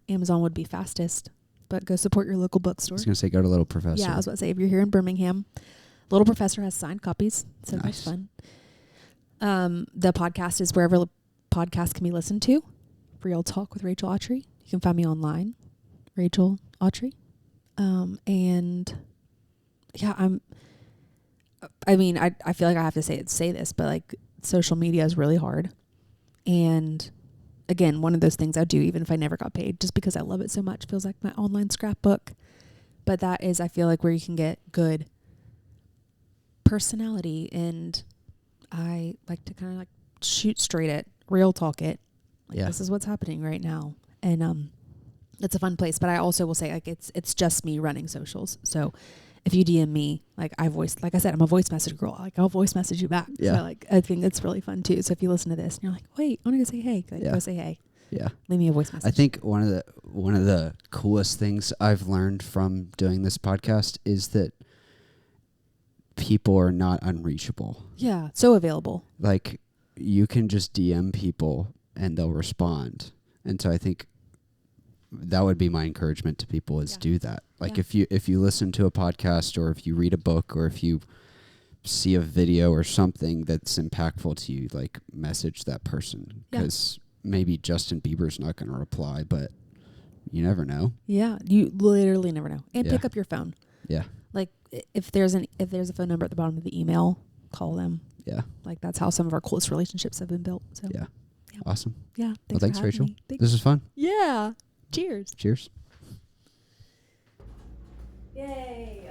Amazon would be fastest, but go support your local I bookstore. was going to say go to Little Professor. Yeah, I was about to say, if you're here in Birmingham, Little Professor has signed copies, so that's Nice. fun. The podcast is wherever podcasts can be listened to. Real Talk with Rachel Awtrey. You can find me online, Rachel Awtrey. And yeah, I feel like I have to say this, but like social media is really hard. And again, one of those things I do even if I never got paid, just because I love it so much. It feels like my online scrapbook. But that is, I feel like, where you can get good personality, and I like to kind of like shoot straight at, real talk it. Like, this is what's happening right now. And it's a fun place. But I also will say, like, it's just me running socials. So if you DM me, like I said, I'm a voice message girl. Like, I'll voice message you back. Yeah. So like, I think it's really fun too. So if you listen to this and you're like, wait, I want to go say hey, go say hey. Yeah. Leave me a voice message. I think one of the coolest things I've learned from doing this podcast is that people are not unreachable. Yeah. So available. Like, you can just DM people and they'll respond. And so I think that would be my encouragement to people is do that. Like, if you listen to a podcast, or if you read a book, or if you see a video or something that's impactful to you, like, message that person, because maybe Justin Bieber's not going to reply, but you never know. Yeah, you literally never know. And pick up your phone. Yeah. Like, if there's a phone number at the bottom of the email, call them. Yeah. Like, that's how some of our close relationships have been built. So Yeah. Awesome. Yeah. Thanks, Rachel. This was fun. Yeah. Cheers. Cheers. Yay.